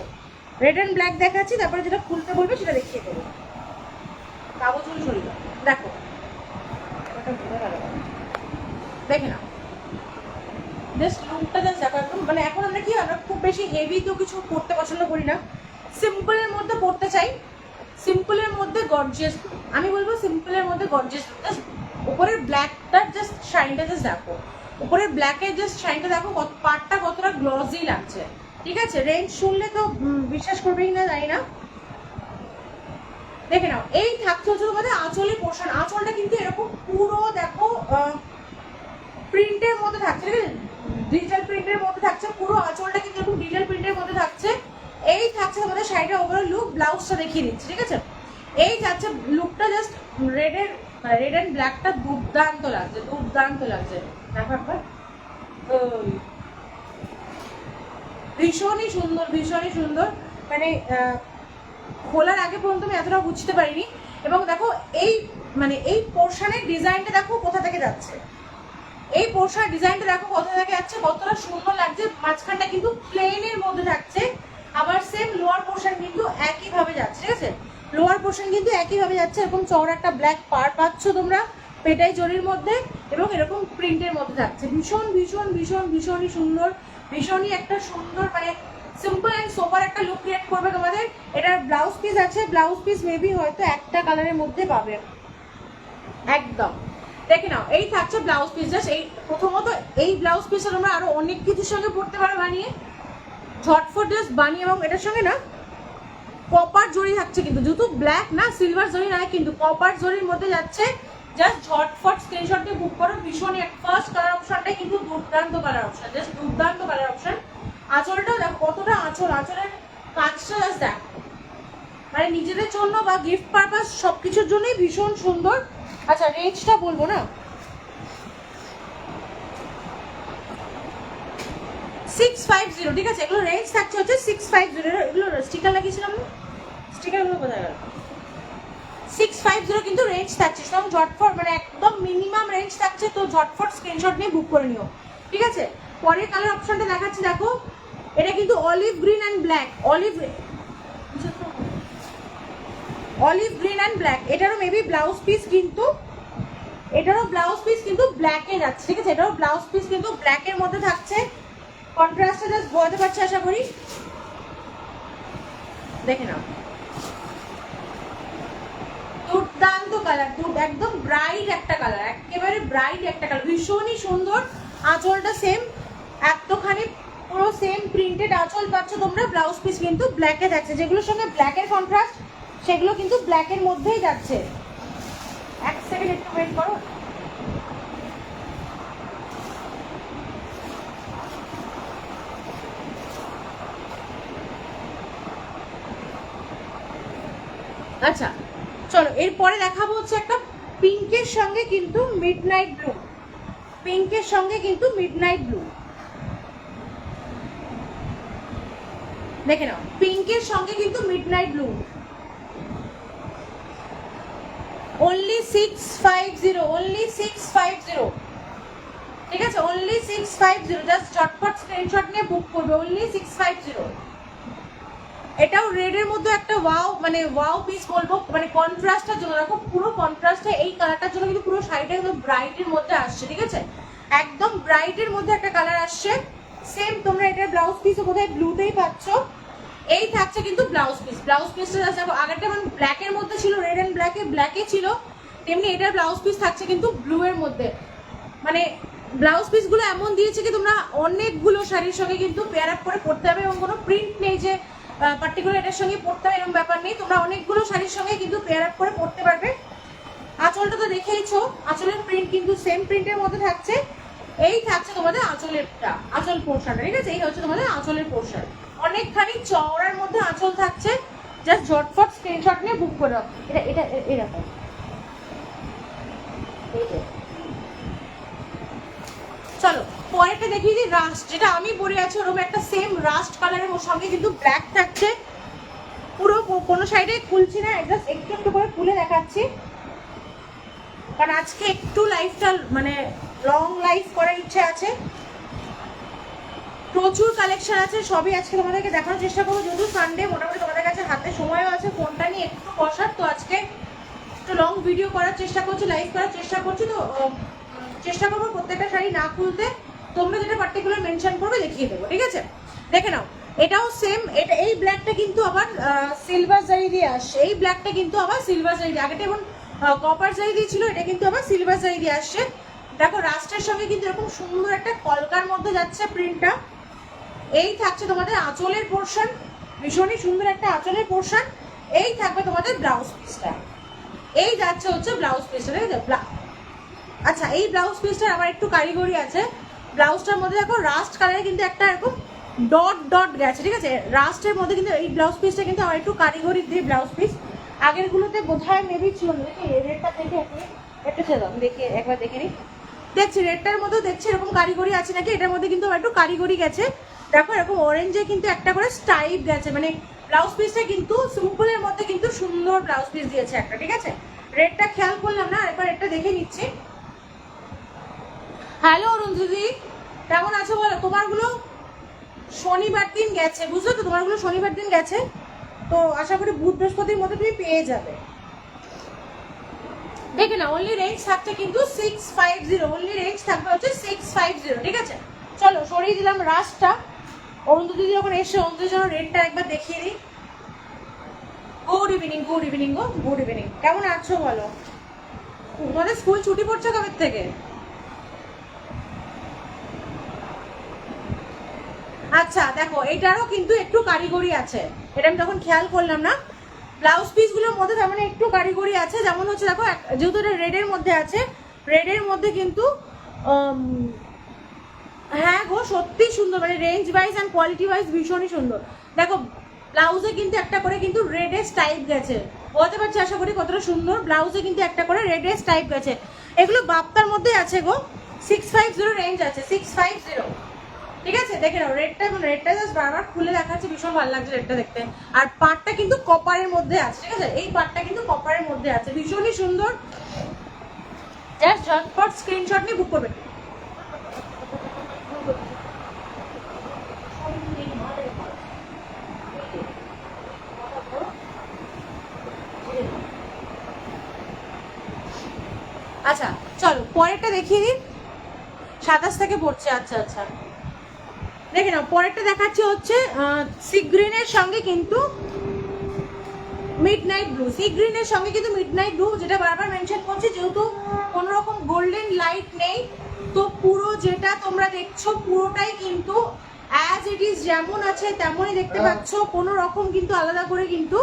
রেড অ্যান্ড ব্ল্যাক দেখাচ্ছি, তারপরে যেটা খুলতে বলবে সেটা দেখিয়ে দেবো। কাগজগুলো সরিয়ে দাও, দেখো দেখে নাও, জাস্ট লুকটা জাস্ট দেখো একদম। মানে এখন আমরা কি, আমরা খুব বেশি হেভি তো কিছু পড়তে পছন্দ করি না, সিম্পলের মধ্যে পড়তে চাই, সিম্পলের মধ্যে গর্জিয়াস। আমি বলবো সিম্পলের মধ্যে গর্জিয়াস। জাস্ট উপরের ব্ল্যাকটার জাস্ট শাইনটা জাস্ট দেখো, উপরের ব্ল্যাকের জাস্ট শাইনটা দেখো, পার্টটা কতটা গ্লসি লাগছে, ঠিক আছে? রেঞ্জ শুনলে তো বিশ্বাস করবেই না, জানি না। দেখে নাও, এই থাকছে হচ্ছে তোমাদের আঁচলের পোর্শন, আঁচলটা কিন্তু এরকম পুরো দেখো প্রিন্টের মধ্যে থাকছে, ঠিক আছে? ডিজিটাল প্রিন্টের মধ্যে থাকছে, পুরো আঁচলটা কিন্তু এরকম ডিজিটাল প্রিন্টের মধ্যে থাকছে। এই থাকছে তোমাদের শাড়িটা ওভারঅল লুক, ব্লাউজটা দেখিয়ে দিচ্ছি, ঠিক আছে? এই যাচ্ছে লুকটা, জাস্ট রেড অ্যান্ড ব্ল্যাকটা দুর্দান্ত লাগছে, দুর্দান্ত লাগছে। দেখো একবার, ভীষণই সুন্দর, ভীষণই সুন্দর। মানে খোলার আগে পর্যন্ত আমি এতটা বুঝতে পারিনি। এবং দেখো এই মানে এই পোর্শনের ডিজাইনটা দেখো কোথা থেকে যাচ্ছে, এই পোর্শনের ডিজাইনটা দেখো কোথা থেকে যাচ্ছে, কতটা সুন্দর লাগছে। মাঝখানটা কিন্তু প্লেনের মধ্যে থাকছে, আবার সেম লোয়ার পোর্শন কিন্তু একইভাবে যাচ্ছে, ঠিক আছে? লোয়ার পোর্শন কিন্তু একইভাবে যাচ্ছে, এরকম চওড়া একটা ব্ল্যাক পার পাচ্ছ তোমরা পেটাই জরির মধ্যে, এবং এরকম প্রিন্টের মধ্যে থাকছে। ভীষণ ভীষণ ভীষণ ভীষণই সুন্দর, ভীষণই একটা সুন্দর মানে সিম্পল অ্যান্ড সোবার একটা লুক ক্রিয়েট করবে তোমাদের। এটার ব্লাউজ পিস আছে, ব্লাউজ পিস মেবি হয়তো একটা কালারের মধ্যে পাবে একদম। দেখে নাও, এই থাকছে ব্লাউজ পিস। জাস্ট এই প্রথমত এই ব্লাউজ পিসটা তোমরা আরো অনেক কিছুর সঙ্গে পড়তে পারো বানিয়ে, ঝটফট জাস্ট বানিয়ে। এবং এটার সঙ্গে না কপার জরি থাকছে, কিন্তু যেহেতু ব্ল্যাক না, সিলভার জরি নয়, কিন্তু কপার জরির মধ্যে যাচ্ছে। জাস্ট ঝটফট স্ক্রিনশট দিয়ে বুক করো। ভীষণ ফার্স্ট কালার অপশনটাই কিন্তু দুর্দান্ত কালার অপশন, জাস্ট দুর্দান্ত কালার অপশন। আঁচলটাও দেখো কতটা আঁচলের কাজটা জাস্ট দেখো, মানে নিজেদের জন্য বা গিফট পারপাস সবকিছুর জন্যই ভীষণ সুন্দর। আচ্ছা, রেঞ্জটা বলবো না, 650, ঠিক আছে? এগুলো রেঞ্জ থাকছে হচ্ছে 650। এগুলো স্টিকার লাগিয়েছিলাম না, স্টিকারগুলো কোথায় গেল? 650 কিন্তু রেঞ্জ থাকছে, সুতরাং ঝটফট মানে একদম মিনিমাম রেঞ্জ থাকছে, তো ঝটফট স্ক্রিনশট নিয়ে বুক করে নিও, ঠিক আছে? পরের কালার অপশনটা দেখাচ্ছি, দেখো এটা কিন্তু olive green and black, olive green and black. এটারও মেবি ব্লাউজ পিস কিন্তু, এটারও ব্লাউজ পিস কিন্তু ব্ল্যাকে যাচ্ছে, ঠিক আছে? এটারও ব্লাউজ পিস কিন্তু ব্ল্যাকের মধ্যে থাকছে। কন্ট্রাস্টটা জাস্ট বোঝাতে পারছি আশা করি, দেখে নাও। দুর্দান্ত কালার, একদম ব্রাইট একটা কালার, একেবারে ব্রাইট একটা কালার, ভীষণই সুন্দর। আঁচলটা সেম, এতখানি পুরো সেম প্রিন্টেড আঁচল পাচ্ছ তোমরা। ব্লাউজ পিস কিন্তু ব্ল্যাকে থাকছে, যেগুলোর সঙ্গে ব্ল্যাকের কন্ট্রাস্ট সেগুলো কিন্তু ব্ল্যাকের মধ্যেই যাচ্ছে। এক সেকেন্ড একটু ওয়েট করো। আচ্ছা চলো, এরপরে দেখাবো হচ্ছে একটা পিঙ্কের সঙ্গে কিন্তু মিডনাইট ব্লু। পিঙ্কের সঙ্গে কিন্তু মিডনাইট ব্লু, দেখে নাও, পিঙ্কের সঙ্গে কিন্তু মিডনাইট ব্লু। only 650, only 650, ঠিক আছে, only 650, জাস্ট ঝটপট স্ক্রিনশট নিয়ে বুক করবে, only 650। এটাও রেডের মধ্যে একটা ওয়াও, মানে ওয়াও পিস বলবো, মানে কন্ট্রাস্টের জন্য দেখো, পুরো কন্ট্রাস্টে এই কালারটার জন্য কিন্তু পুরো শাড়িটা একদম ব্রাইটের মধ্যে আসছে, ঠিক আছে, একদম ব্রাইটের মধ্যে একটা কালার আসছে। সেম তোমরা এটার ব্লাউজ পিসও বোধহয় ব্লুতেই পাচ্ছ। এই থাকছে কিন্তু ব্লাউজ পিস। ব্লাউজ পিসটা দেখো, আগেরটা মানে ব্ল্যাকের মধ্যে ছিল, রেড অ্যান্ড ব্ল্যাকে ছিল, তেমনি এটার ব্লাউজ পিস থাকছে কিন্তু ব্লু এর মধ্যে। মানে ব্লাউজ পিসগুলো এমন দিয়েছে কি তোমরা অনেকগুলো শাড়ির সঙ্গে কিন্তু পেয়ার আপ করে পরতে হবে, এবং কোনো প্রিন্ট নেই যে পার্টিকুলার এটার সঙ্গে পরতে হবে এরকম ব্যাপার নেই, তোমরা অনেকগুলো শাড়ির সঙ্গে কিন্তু পেয়ার আপ করে পরতে পারবে। আঁচলটা তো দেখেইছো, আঁচলের প্রিন্ট কিন্তু সেম প্রিন্টের মধ্যে থাকছে। এই থাকছে তোমাদের আঁচলেরটা, আঁচল পোর্শনটা, ঠিক আছে, এই হচ্ছে তোমাদের আঁচলের পোর্শন। অনেকখানি চওড়ার মধ্যে আঁচল থাকছে, জাস্ট ঝটফট স্ক্রিনশট নিয়ে বুক করে দাও। এটা এটা এরকম, চলো পরেরটা দেখিয়ে দিই। রাস্ট, যেটা আমি পরে আছি ওরকম একটা সেম রাস্ট কালারের, ওর সঙ্গে কিন্তু ব্ল্যাক থাকছে। পুরো কোনো সাইডে খুলছি না, জাস্ট একটু একটু করে খুলে দেখাচ্ছি, কারণ আজকে একটু লাইফটা মানে লং লাইফ করার ইচ্ছে আছে। প্রচুর কালেকশন আছে, সবই আজকে তোমাদেরকে দেখানোর চেষ্টা করবো, যেহেতু সানডে মোটামুটি তোমাদের কাছে হাতে সময়ও আছে ফোনটা নিয়ে একটু বসার, তো আজকে একটু লং ভিডিও করার চেষ্টা করছি, লাইভ করার চেষ্টা করছি। তো চেষ্টা করবো প্রত্যেকটা শাড়ি না খুলতে, তোমরা যেটা পার্টিকুলার মেনশন করবে দেখিয়ে দেবো, ঠিক আছে। দেখে নাও, এটাও সেম, এটা এই ব্ল্যাকটা কিন্তু আবার সিলভার জারি দিয়ে আসছে, এই ব্ল্যাকটা কিন্তু আবার সিলভার জারি দিয়ে, আগেটা এবং কপার জারি দিয়েছিল, এটা কিন্তু আবার সিলভার জারি দিয়ে আসছে। দেখো রাস্টের সঙ্গে কিন্তু এরকম সুন্দর একটা কলকার মধ্যে যাচ্ছে প্রিন্টটা। এই থাকছে তোমাদের আঁচলের পোর্শন, ভীষণই সুন্দর একটা আঁচলের পোর্শন। এই থাকবে তোমাদের ব্লাউজ পিসটা, এই যাচ্ছে হচ্ছে ব্লাউজ পিসটা, ঠিক আছে। আচ্ছা, এই ব্লাউজ পিসটার আবার একটু কারিগরি আছে। ব্লাউজটার মধ্যে দেখো রাস্ট কালারে কিন্তু একটা এরকম ডট ডট গেছে, ঠিক আছে, রাস্টের মধ্যে কিন্তু এই ব্লাউজ পিসটা কিন্তু আমার একটু কারিগরি দিয়ে ব্লাউজ পিস। আগেরগুলোতে বোধহয় মেবি ছিল না, দেখি রেডটা দেখে একটু ছেড়ে দেখে একবার দেখে নিই। দেখছি রেডটার মধ্যে দেখছি এরকম কারিগরি আছে নাকি, এটার মধ্যে কিন্তু একটু কারিগরি গেছে। দেখো এরকম অরেঞ্জে কিন্তু একটা করে স্টাইপ গেছে, মানে ব্লাউজ পিসটা কিন্তু সিম্পলের মধ্যে কিন্তু সুন্দর ব্লাউজ পিস দিয়েছে একটা, ঠিক আছে। রেডটা খেয়াল করলাম না, আরেকবার রেডটা দেখে নিচ্ছি। হ্যালো অরুণ দিদি, কেমন আছো বলো? তোমারগুলো শনিবার দিন গেছে, বুঝলো তো, তোমারগুলো শনিবার দিন গেছে, তো আশা করি বুধ বৃহস্পতির মধ্যে তুমি পেয়ে যাবে। দেখে না, অনলি রেঞ্জ থাকছে কিন্তু 650, অনলি রেঞ্জ থাকবে হচ্ছে 650, ঠিক আছে। চলো সরিয়ে দিলাম রাস্টটা। অরুণ দিদি যখন এসে অরুণদের জন্য রেডটা একবার দেখিয়ে দিই। গুড ইভিনিং, গুড ইভিনিং গো, গুড ইভিনিং, কেমন আছো বলো? তোমাদের স্কুল ছুটি পড়ছে কবে থেকে? আচ্ছা দেখো, এটারও কিন্তু একটু কারিগরি আছে, এটা আমি তখন খেয়াল করলাম না। ব্লাউজ পিসগুলোর মধ্যে তেমন একটু কারিগরি আছে, যেমন হচ্ছে দেখো, যেহেতু এটা রেডের মধ্যে আছে, রেডের মধ্যে কিন্তু হ্যাঁ গো সত্যি সুন্দর, মানে range wise and quality wise ভীষণই সুন্দর। দেখো ব্লাউজে কিন্তু একটা করে কিন্তু রেডের স্টাইপ গেছে, বলতে পারছি আশা করি কতটা সুন্দর। ব্লাউজে কিন্তু একটা করে রেডের স্টাইপ গেছে, এগুলো বাপ্তার মধ্যে আছে গো। 650 রেঞ্জ আছে, 650, ঠিক আছে। দেখে নাও রেডটা, মানে রেডটা জাস্ট বারবার খুলে দেখাচ্ছে, ভীষণ ভালো লাগছে রেডটা দেখতে। আর পাটটা কিন্তু কপারের মধ্যে আছে, ঠিক আছে, এই পাটটা কিন্তু কপারের মধ্যে আছে, ভীষণই সুন্দর। জাস্ট ঝটপট স্ক্রিনশট নিয়ে বুক করবে। আচ্ছা চলো পরেরটা দেখিয়ে দিই, 27 থেকে পড়ছে। আচ্ছা আচ্ছা, দেখে নাও পরেরটা দেখাচ্ছি হচ্ছে সি গ্রিনের সঙ্গে কিন্তু মিডনাইট ব্লু, সি গ্রিনের সঙ্গে কিন্তু মিডনাইট ব্লু, যেটা বারবার মেনশন করছি, যেহেতু কোনো রকম গোল্ডেন লাইট নেই, তো পুরো যেটা তোমরা দেখছো পুরোটাই কিন্তু অ্যাজ ইট ইজ যেমন আছে তেমনই দেখতে পাচ্ছ, কোনো রকম কিন্তু আলাদা করে কিন্তু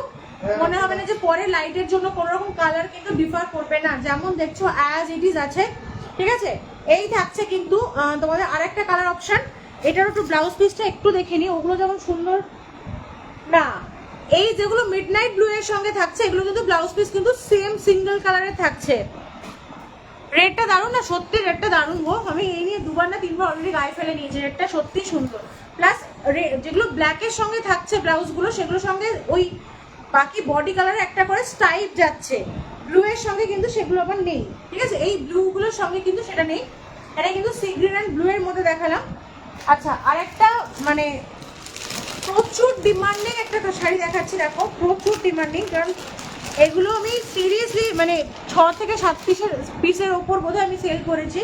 মনে হবে না যে পরে লাইটের জন্য কোনো রকম কালার কিন্তু ডিফার করবে না, যেমন দেখছো অ্যাজ ইট ইজ আছে, ঠিক আছে। এই থাকছে কিন্তু তোমাদের আরেকটা কালার অপশন, এটার একটু ব্লাউজ পিসটা একটু দেখে নি, ওগুলো যেমন সুন্দর না, এই যেগুলো মিডনাইট ব্লু এর সঙ্গে থাকছে এগুলো কিন্তু ব্লাউজ পিস কিন্তু সেম সিঙ্গেল কালারের থাকছে। রেডটা দারুণ না, সত্যি রেডটা দারুণ গো, আমি এই নিয়ে 2বার না 3বার অলরেডি গায়ে ফেলে নিয়েছি, রেডটা সত্যি সুন্দর। প্লাস যেগুলো ব্ল্যাকের সঙ্গে থাকছে ব্লাউজগুলো সেগুলোর সঙ্গে ওই বাকি বডি কালারে একটা করে স্টাইপ যাচ্ছে, ব্লু এর সঙ্গে কিন্তু সেগুলো আবার নেই, ঠিক আছে। এই ব্লুগুলোর সঙ্গে কিন্তু সেটা নেই, এটা কিন্তু সি গ্রিন অ্যান্ড ব্লু এর মধ্যে দেখালাম। আচ্ছা, আরেকটা মানে প্রচুর ডিমান্ডিং একটা শাড়ি দেখাচ্ছি, দেখো প্রচুর ডিমান্ডিং, কারণ এগুলো আমি সিরিয়াসলি মানে 6 থেকে 7 পিসের ওপর বোধহয় আমি সেল করেছি।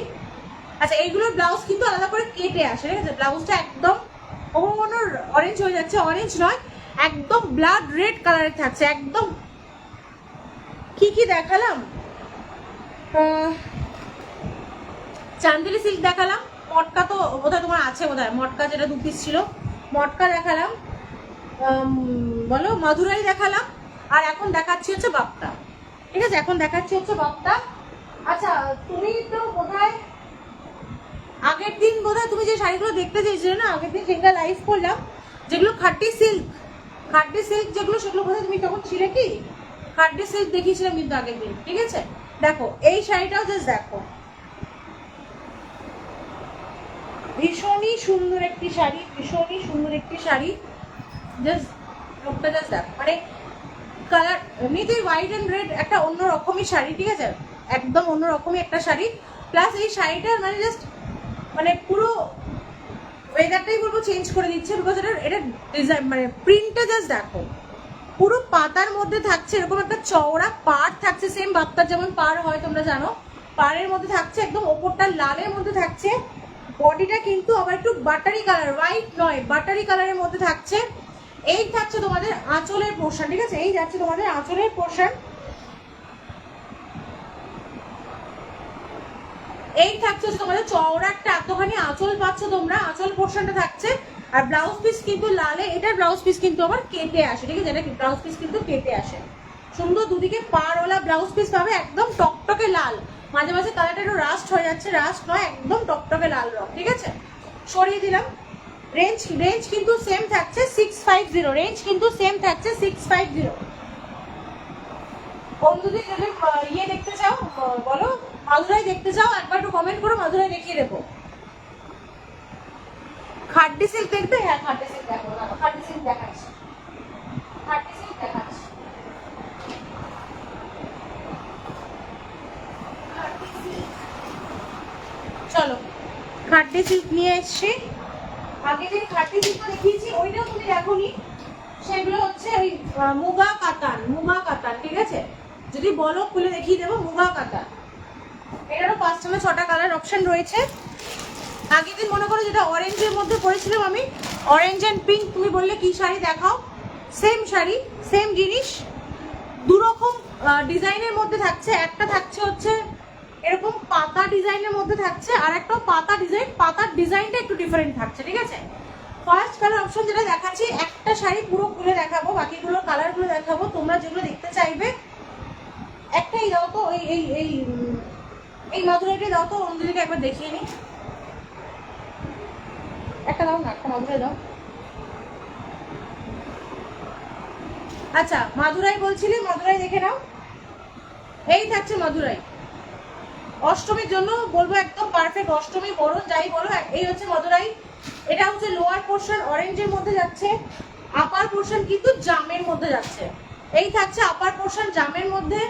আচ্ছা, এইগুলোর ব্লাউজ কিন্তু আলাদা করে কেটে আসে, ঠিক আছে। ব্লাউজটা একদম অরেঞ্জ হয়ে যাচ্ছে, অরেঞ্জ নয় একদম ব্লাড রেড কালারের থাকছে একদম। কি কি দেখালাম, চান্দেলি সিল্ক দেখালাম, মটকা তো বোধহয় তোমার আছে, বোধহয় মটকা যেটা 2 পিস ছিল মটকা দেখালাম, বলো মাদুরাই দেখালাম, আর এখন দেখাচ্ছি হচ্ছে বাপ্তা, ঠিক আছে, এখন দেখাচ্ছি হচ্ছে বাপ্তা। আচ্ছা, তুমি তো বোধহয় আগের দিন বোধহয় তুমি যে শাড়িগুলো দেখতে চেয়েছিলে না, আগের দিন যেগুলো লাইভ করলাম, যেগুলো খাটি সিল্ক যেগুলো, সেগুলো বোধহয় তুমি তখন ছিলে কি, খাটি সিল্ক দেখিয়েছিলাম কিন্তু আগের দিন, ঠিক আছে। দেখো এই শাড়িটাও জাস্ট দেখো, ভীষণই সুন্দর একটি শাড়ি, ভীষণই সুন্দর একটি শাড়ি, জাস্ট লুকটা জাস্ট দেখো, মানে কালার এমনিতেই হোয়াইট অ্যান্ড রেড একটা অন্য রকমই শাড়ি, ঠিক আছে, একদম অন্য রকমই একটা শাড়ি। প্লাস এই শাড়িটার মানে জাস্ট মানে পুরো ওয়েদারটাই বলবো চেঞ্জ করে দিচ্ছে, বিকজ এটা ডিজাইন মানে প্রিন্টটা জাস্ট দেখো, পুরো পাতার মধ্যে থাকছে, এরকম একটা চওড়া পাড় থাকছে, সেম বাপ্তার যেমন পাড় হয় তোমরা জানো, পাড়ের মধ্যে থাকছে, একদম ওপরটা লালের মধ্যে থাকছে, বডিটা কিন্তু আবার একটু বাটারি কালার, হোয়াইট নয় বাটারি কালারের মধ্যে থাকছে। এই থাকছে তোমাদের আঁচলের পোর্শন, ঠিক আছে, এই যাচ্ছে তোমাদের আঁচলের পোর্শন, এই থাকছে হচ্ছে তোমাদের চওড়া একটা এতখানি আঁচল পাচ্ছ তোমরা, আঁচল পোর্শনটা থাকছে। আর ব্লাউজ পিস কিন্তু লালে, এটার ব্লাউজ পিস কিন্তু আবার কেটে আসে, ঠিক আছে, এটা ব্লাউজ পিস কিন্তু কেটে আসে, সুন্দর দুদিকে পাড়ওয়ালা ব্লাউজ পিস পাবে, একদম টকটকে লাল, মাঝে মাঝে কালারটা একটু রাস্ট হয়ে যাচ্ছে, রাস্ট নয় একদম টকটকে লাল রং, ঠিক আছে, সরিয়ে দিলাম। রেঞ্জ কিন্তু সেম থাকছে 650, রেঞ্জ কিন্তু সেম থাকছে 650। বন্ধুদের যদি ইয়ে দেখতে চাও বলো, মাদুরাই দেখতে চাও একবার একটু কমেন্ট করো, মাদুরাই দেখিয়ে দেবো। খাড্ডি সিল্ক দেখবে, হ্যাঁ খাড্ডি সিল্ক দেখো, খাড্ডি সিল্ক দেখাচ্ছি, খাড্ডি সিল্ক দেখাচ্ছি, চলো খাড্ডি সিল্ক নিয়ে এসছি। আগে যে খাড্ডি সিল্কটা দেখিয়েছি ওইটাও তুমি দেখোনি, সেগুলো হচ্ছে ওই মুগা কাতান, ঠিক আছে, যদি বলো খুলে দেখিয়ে দেবো, মুগা কাতান, এটারও 5টা না 6টা কালার অপশন রয়েছে। আগের দিন মনে করো যেটা অরেঞ্জের মধ্যে পরেছিলাম আমি, অরেঞ্জ অ্যান্ড পিঙ্ক, তুমি বললে কি শাড়ি দেখাও, সেম শাড়ি সেম জিনিস, দুরকম ডিজাইনের মধ্যে থাকছে, একটা থাকছে হচ্ছে এরকম পাতা ডিজাইনের মধ্যে থাকছে, আর একটা পাতা ডিজাইন, পাতার ডিজাইনটা একটু ডিফারেন্ট থাকছে, ঠিক আছে। ফার্স্ট কালার অপশন যেটা দেখাচ্ছি, একটা শাড়ি পুরো খুলে দেখাবো, বাকিগুলো কালারগুলো দেখাবো, তোমরা যেগুলো দেখতে চাইবে। একটাই দাও তো, এই মাদুরাইটাই দাও তো, অন্যদিকে একবার দেখিয়ে নিই, একটা দাও না, একটা মাদুরাই দাও। আচ্ছা মাদুরাই বলছিলি, মাদুরাই দেখে নাও, এই থাকছে মাদুরাই, অষ্টমীর জন্য বলবো একদম পারফেক্ট, অষ্টমী বরণ যাই বলো, এই হচ্ছে মাদুরাই। এটা হচ্ছে লোয়ার পোর্শন অরেঞ্জের মধ্যে যাচ্ছে, আপার পোর্শন কিন্তু জামের মধ্যে যাচ্ছে, এই থাকছে আপার পোর্শন জামের মধ্যে,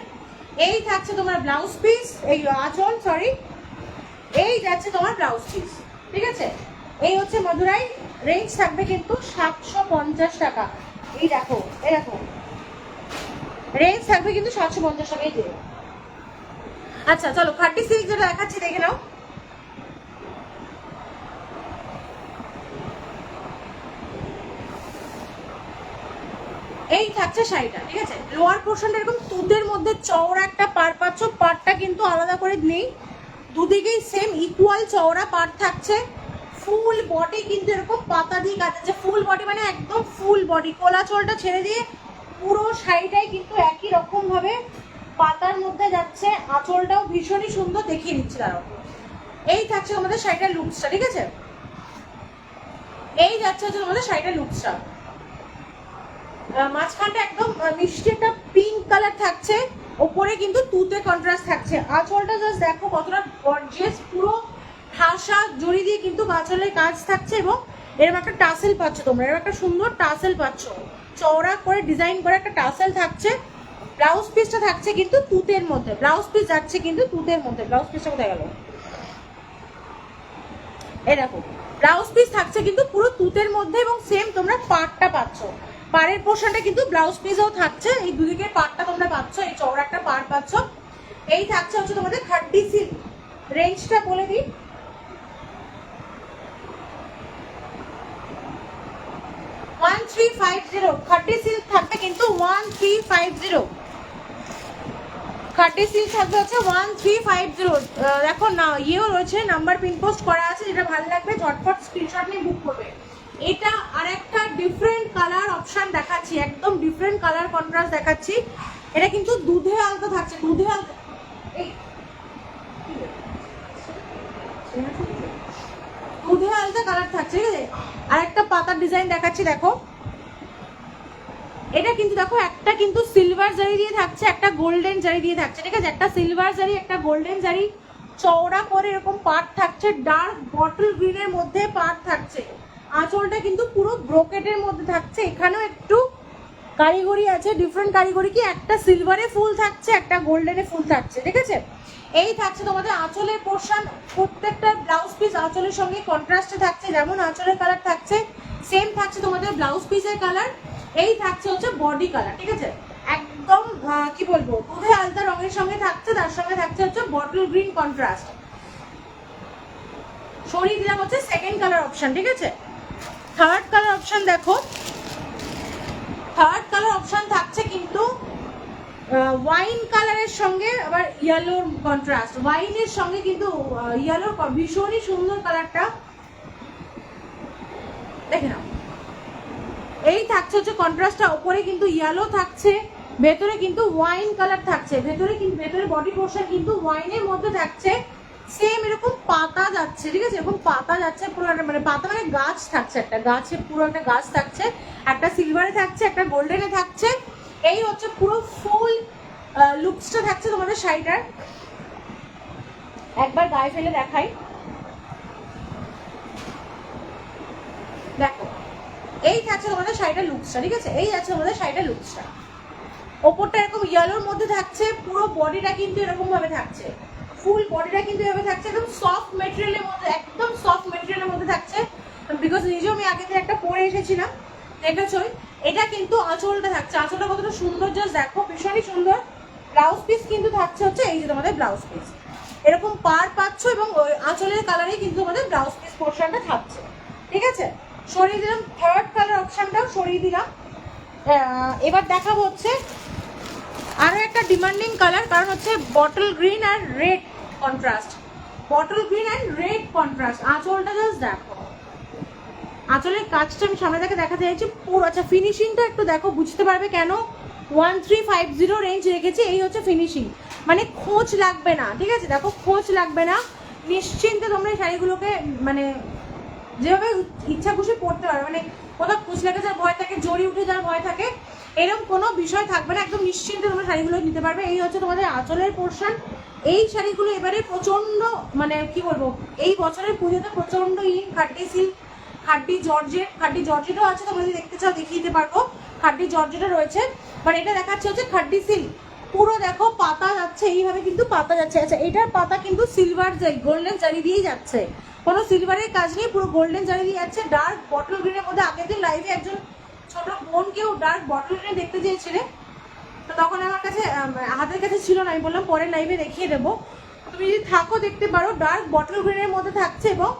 এই থাকছে তোমার ব্লাউজ পিস, এই আঁচল সরি, এই যাচ্ছে তোমার ব্লাউজ পিস, ঠিক আছে। এই হচ্ছে মাদুরাই, রেঞ্জ থাকবে কিন্তু 750 টাকা, এই দেখো রেঞ্জ থাকবে কিন্তু 750 টাকাই দিয়ে। আচ্ছা চলো খাটি সিল্ক যেটা দেখাচ্ছি দেখে নাও, এই থাকছে শাড়িটা, ঠিক আছে, লোয়ার পোর্শনটা এরকম তুদের মধ্যে চওড়া একটা পাড় পাচ্ছ, পাড়টা কিন্তু আলাদা করে নেই, দুদিকেই সেম ইকুয়াল চওড়া পাড় থাকছে, ফুল বডি কিন্তু এরকম পাতা দিয়ে কাজ আছে, ফুল বডি মানে একদম ফুল বডি, কোলাচলটা ছেড়ে দিয়ে পুরো শাড়িটাই কিন্তু একই রকম ভাবে পাতার মধ্যে যাচ্ছে। আঁচলটাও ভীষণই সুন্দর, দেখিয়ে দিচ্ছি দাঁড়াও। এই থাকছে আমাদের শাড়িটার লুকসটা, ঠিক আছে? এই যাচ্ছে হচ্ছে তোমাদের শাড়িটার লুকসটা। মাঝখানটা একদম মিষ্টি একটা পিঙ্ক কালার থাকছে, ওপরে কিন্তু তুতে কন্ট্রাস্ট থাকছে। আঁচলটা জাস্ট দেখো কতটা গর্জিয়াস, পুরো ঠাসা জড়ি দিয়ে কিন্তু আঁচলের কাজ থাকছে এবং এরকম একটা টাসেল পাচ্ছ তোমরা, এরকম একটা সুন্দর টাসেল পাচ্ছ, চওড়া করে ডিজাইন করে একটা টাসেল থাকছে। ব্লাউজ পিসটা থাকছে কিন্তু তুতের মধ্যে, ব্লাউজ পিস যাচ্ছে কিন্তু তুতের মধ্যে। ব্লাউজ পিসটা কোথায় গেল? এই দেখো ব্লাউজ পিস থাকছে কিন্তু পুরো তুতের মধ্যে এবং সেম তোমরা পাড়টা পাচ্ছ, পাড়ের পোর্শনটা কিন্তু ব্লাউজ পিসও থাকছে। এই দুদিকের পাড়টা তোমরা পাচ্ছ, এই চওড়া একটা পাড় পাচ্ছ। এই থাকছে হচ্ছে তোমাদের খাড্ডি সিল্ক, রেঞ্জটা বলে দিই, 1350। খাড্ডি সিল্ক থাকবে কিন্তু 1350, খাড্ডি সিল্ক থাকবে হচ্ছে 1350। দেখো না ইয়েও রয়েছে, নাম্বার পিন পোস্ট করা আছে, যেটা ভালো লাগবে ঝটপট স্ক্রিনশট নিয়ে বুক করবে। এটা আর একটা ডিফারেন্ট কালার অপশন দেখাচ্ছি, একদম ডিফারেন্ট কালার কন্ট্রাস্ট দেখাচ্ছি। এটা কিন্তু দুধে আলতা থাকছে, দুধে আলতা, এই দুধে আলতা কালার থাকছে, ঠিক আছে? আর একটা পাতার ডিজাইন দেখাচ্ছি, দেখো এটা কিন্তু দেখো একটা কিন্তু সিলভার জারি দিয়ে থাকছে, একটা গোল্ডেন জারি দিয়ে থাকছে, ঠিক আছে? একটা সিলভার জারি, একটা গোল্ডেন জারি, চওড়া করে এরকম পাট থাকছে, ডার্ক বটল গ্রিনের মধ্যে পাট থাকছে। আঁচলটা কিন্তু পুরো ব্রোকেটের মধ্যে থাকছে, এখানেও একটু কারিগরি আছে, ডিফারেন্ট কারিগরি, কি একটা সিলভারে ফুল থাকছে, একটা গোল্ডেনে ফুল থাকছে, ঠিক আছে? এই থাকছে তোমাদের আঁচলের পোর্শন, প্রত্যেকটা ব্লাউজ পিস আঁচলের সঙ্গে কন্ট্রাস্টে থাকছে, যেমন আঁচলের কালার থাকছে সেম থাকছে তোমাদের ব্লাউজ পিসের কালার। এই থাকছে হচ্ছে বডি কালার, ঠিক আছে? একদম কি বলবো, দুধে আলতা রঙের সঙ্গে থাকছে, তার সঙ্গে থাকছে হচ্ছে বটল গ্রিন কন্ট্রাস্ট। সরিয়ে দিলাম হচ্ছে সেকেন্ড কালার অপশন, ঠিক আছে? থার্ড কালার অপশন দেখো, থার্ড কালার অপশন থাকছে কিন্তু ওয়াইন কালারের সঙ্গে আবার ইয়েলোর কন্ট্রাস্ট, ওয়াইনের সঙ্গে কিন্তু ইয়েলোর ভীষণই সুন্দর কালারটা, দেখে নাও। এই থাকছে হচ্ছে কন্ট্রাস্টটা, উপরে কিন্তু ইয়েলো থাকছে, ভেতরে কিন্তু ওয়াইন কালার থাকছে, ভেতরে কিন্তু ভেতরে বডি পোর্শন কিন্তু ওয়াইনের মধ্যে থাকছে। সেম এরকম পাতা যাচ্ছে, ঠিক আছে? এরকম পাতা যাচ্ছে, পুরো মানে পাতা মানে গাছ থাকছে, একটা গাছে পুরো একটা গাছ থাকছে, একটা সিলভারে থাকছে, একটা গোল্ডেনে থাকছে। এই হচ্ছে পুরো ফুল লুকসটা থাকছে তোমাদের শাড়িটার। একবার গায়ে ফেলে দেখাই, দেখো এই থাকছে তোমাদের শাড়িটার লুকসটা, ঠিক আছে? এই আছে তোমাদের শাড়িটার লুকসটা। ওপরটা এরকম ইয়েলোর মধ্যে থাকছে, পুরো বডিটা কিন্তু এরকম ভাবে থাকছে, ফুল বডিটা কিন্তু এভাবে থাকছে, একদম সফট মেটেরিয়ালের মধ্যে, একদম সফট মেটেরিয়ালের মধ্যে থাকছে। বিকজ নিজেও আমি আগে থেকে একটা পরে এসেছিলাম, দেখেছই। এটা কিন্তু আঁচলটা থাকছে, আঁচলটা কতটা সুন্দর জাস্ট দেখো, ভীষণই সুন্দর। ব্লাউজ পিস কিন্তু থাকছে হচ্ছে এই যে তোমাদের ব্লাউজ পিস, এরকম পার পাচ্ছ এবং ওই আঁচলের কালারেই কিন্তু তোমাদের ব্লাউজ পিস পোর্শনটা থাকছে, ঠিক আছে? সরিয়ে দিলাম, থার্ড কালার অপশনটাও সরিয়ে দিলাম। এবার দেখাবো হচ্ছে আরো একটা ডিমান্ডিং কালার, কারণ হচ্ছে বটল গ্রিন আর red contrast, bottle green and red contrast. আঁচলটা জাস্ট দেখো, আঁচলের কাজটা আমি সামনে থেকে দেখাতে চাইছি পুরো। আচ্ছা ফিনিশিংটা একটু দেখো, বুঝতে পারবে কেন 1350 রেঞ্জ রেখেছি। এই হচ্ছে ফিনিশিং, মানে খোঁজ লাগবে না, ঠিক আছে? দেখো খোঁজ লাগবে না, নিশ্চিন্তে তোমরা এই শাড়িগুলোকে মানে যেভাবে ইচ্ছা খুশি পড়তে পারবে, মানে কোথাও খোঁজ লেগে যাওয়ার ভয় থাকে, জড়ি উঠে যাওয়ার ভয় থাকে, এরকম কোনো বিষয় থাকবে না, একদম নিশ্চিন্তে তোমরা শাড়িগুলো নিতে পারবে। এই হচ্ছে তোমাদের আঁচলের পোর্শন। এই শাড়িগুলো এবারে প্রচন্ড মানে কি বলবো, এই বছরের পুজোতে প্রচন্ড খাড্ডি সিল্ক, খাড্ডি জর্জেট, খাড্ডি জর্জেটও আছে, তোমরা যদি দেখতে চাও দেখিয়ে দিতে পারবো, খাড্ডি জর্জেটও রয়েছে। বাট এটা দেখাচ্ছে হচ্ছে খাড্ডি সিল্ক, পুরো দেখো পাতা যাচ্ছে, এইভাবে কিন্তু পাতা যাচ্ছে। আচ্ছা এটার পাতা কিন্তু সিলভার জারি, গোল্ডেন জারি দিয়েই যাচ্ছে, কোনো সিলভারের কাজ নেই, পুরো গোল্ডেন জারি দিয়ে যাচ্ছে। ডার্ক বটল গ্রিনের মধ্যে আগের দিন লাইভে একজন ছোট বোনকেও ডার্ক বটল গ্রিনে দেখতে চেয়েছিলে, তো তখন আমার কাছে হাতের কাছে ছিল না, আমি বললাম পরের লাইভে দেখিয়ে দেবো। তুমি যদি থাকো দেখতে পারো, ডার্ক বটল গ্রিনের মধ্যে থাকছে এবং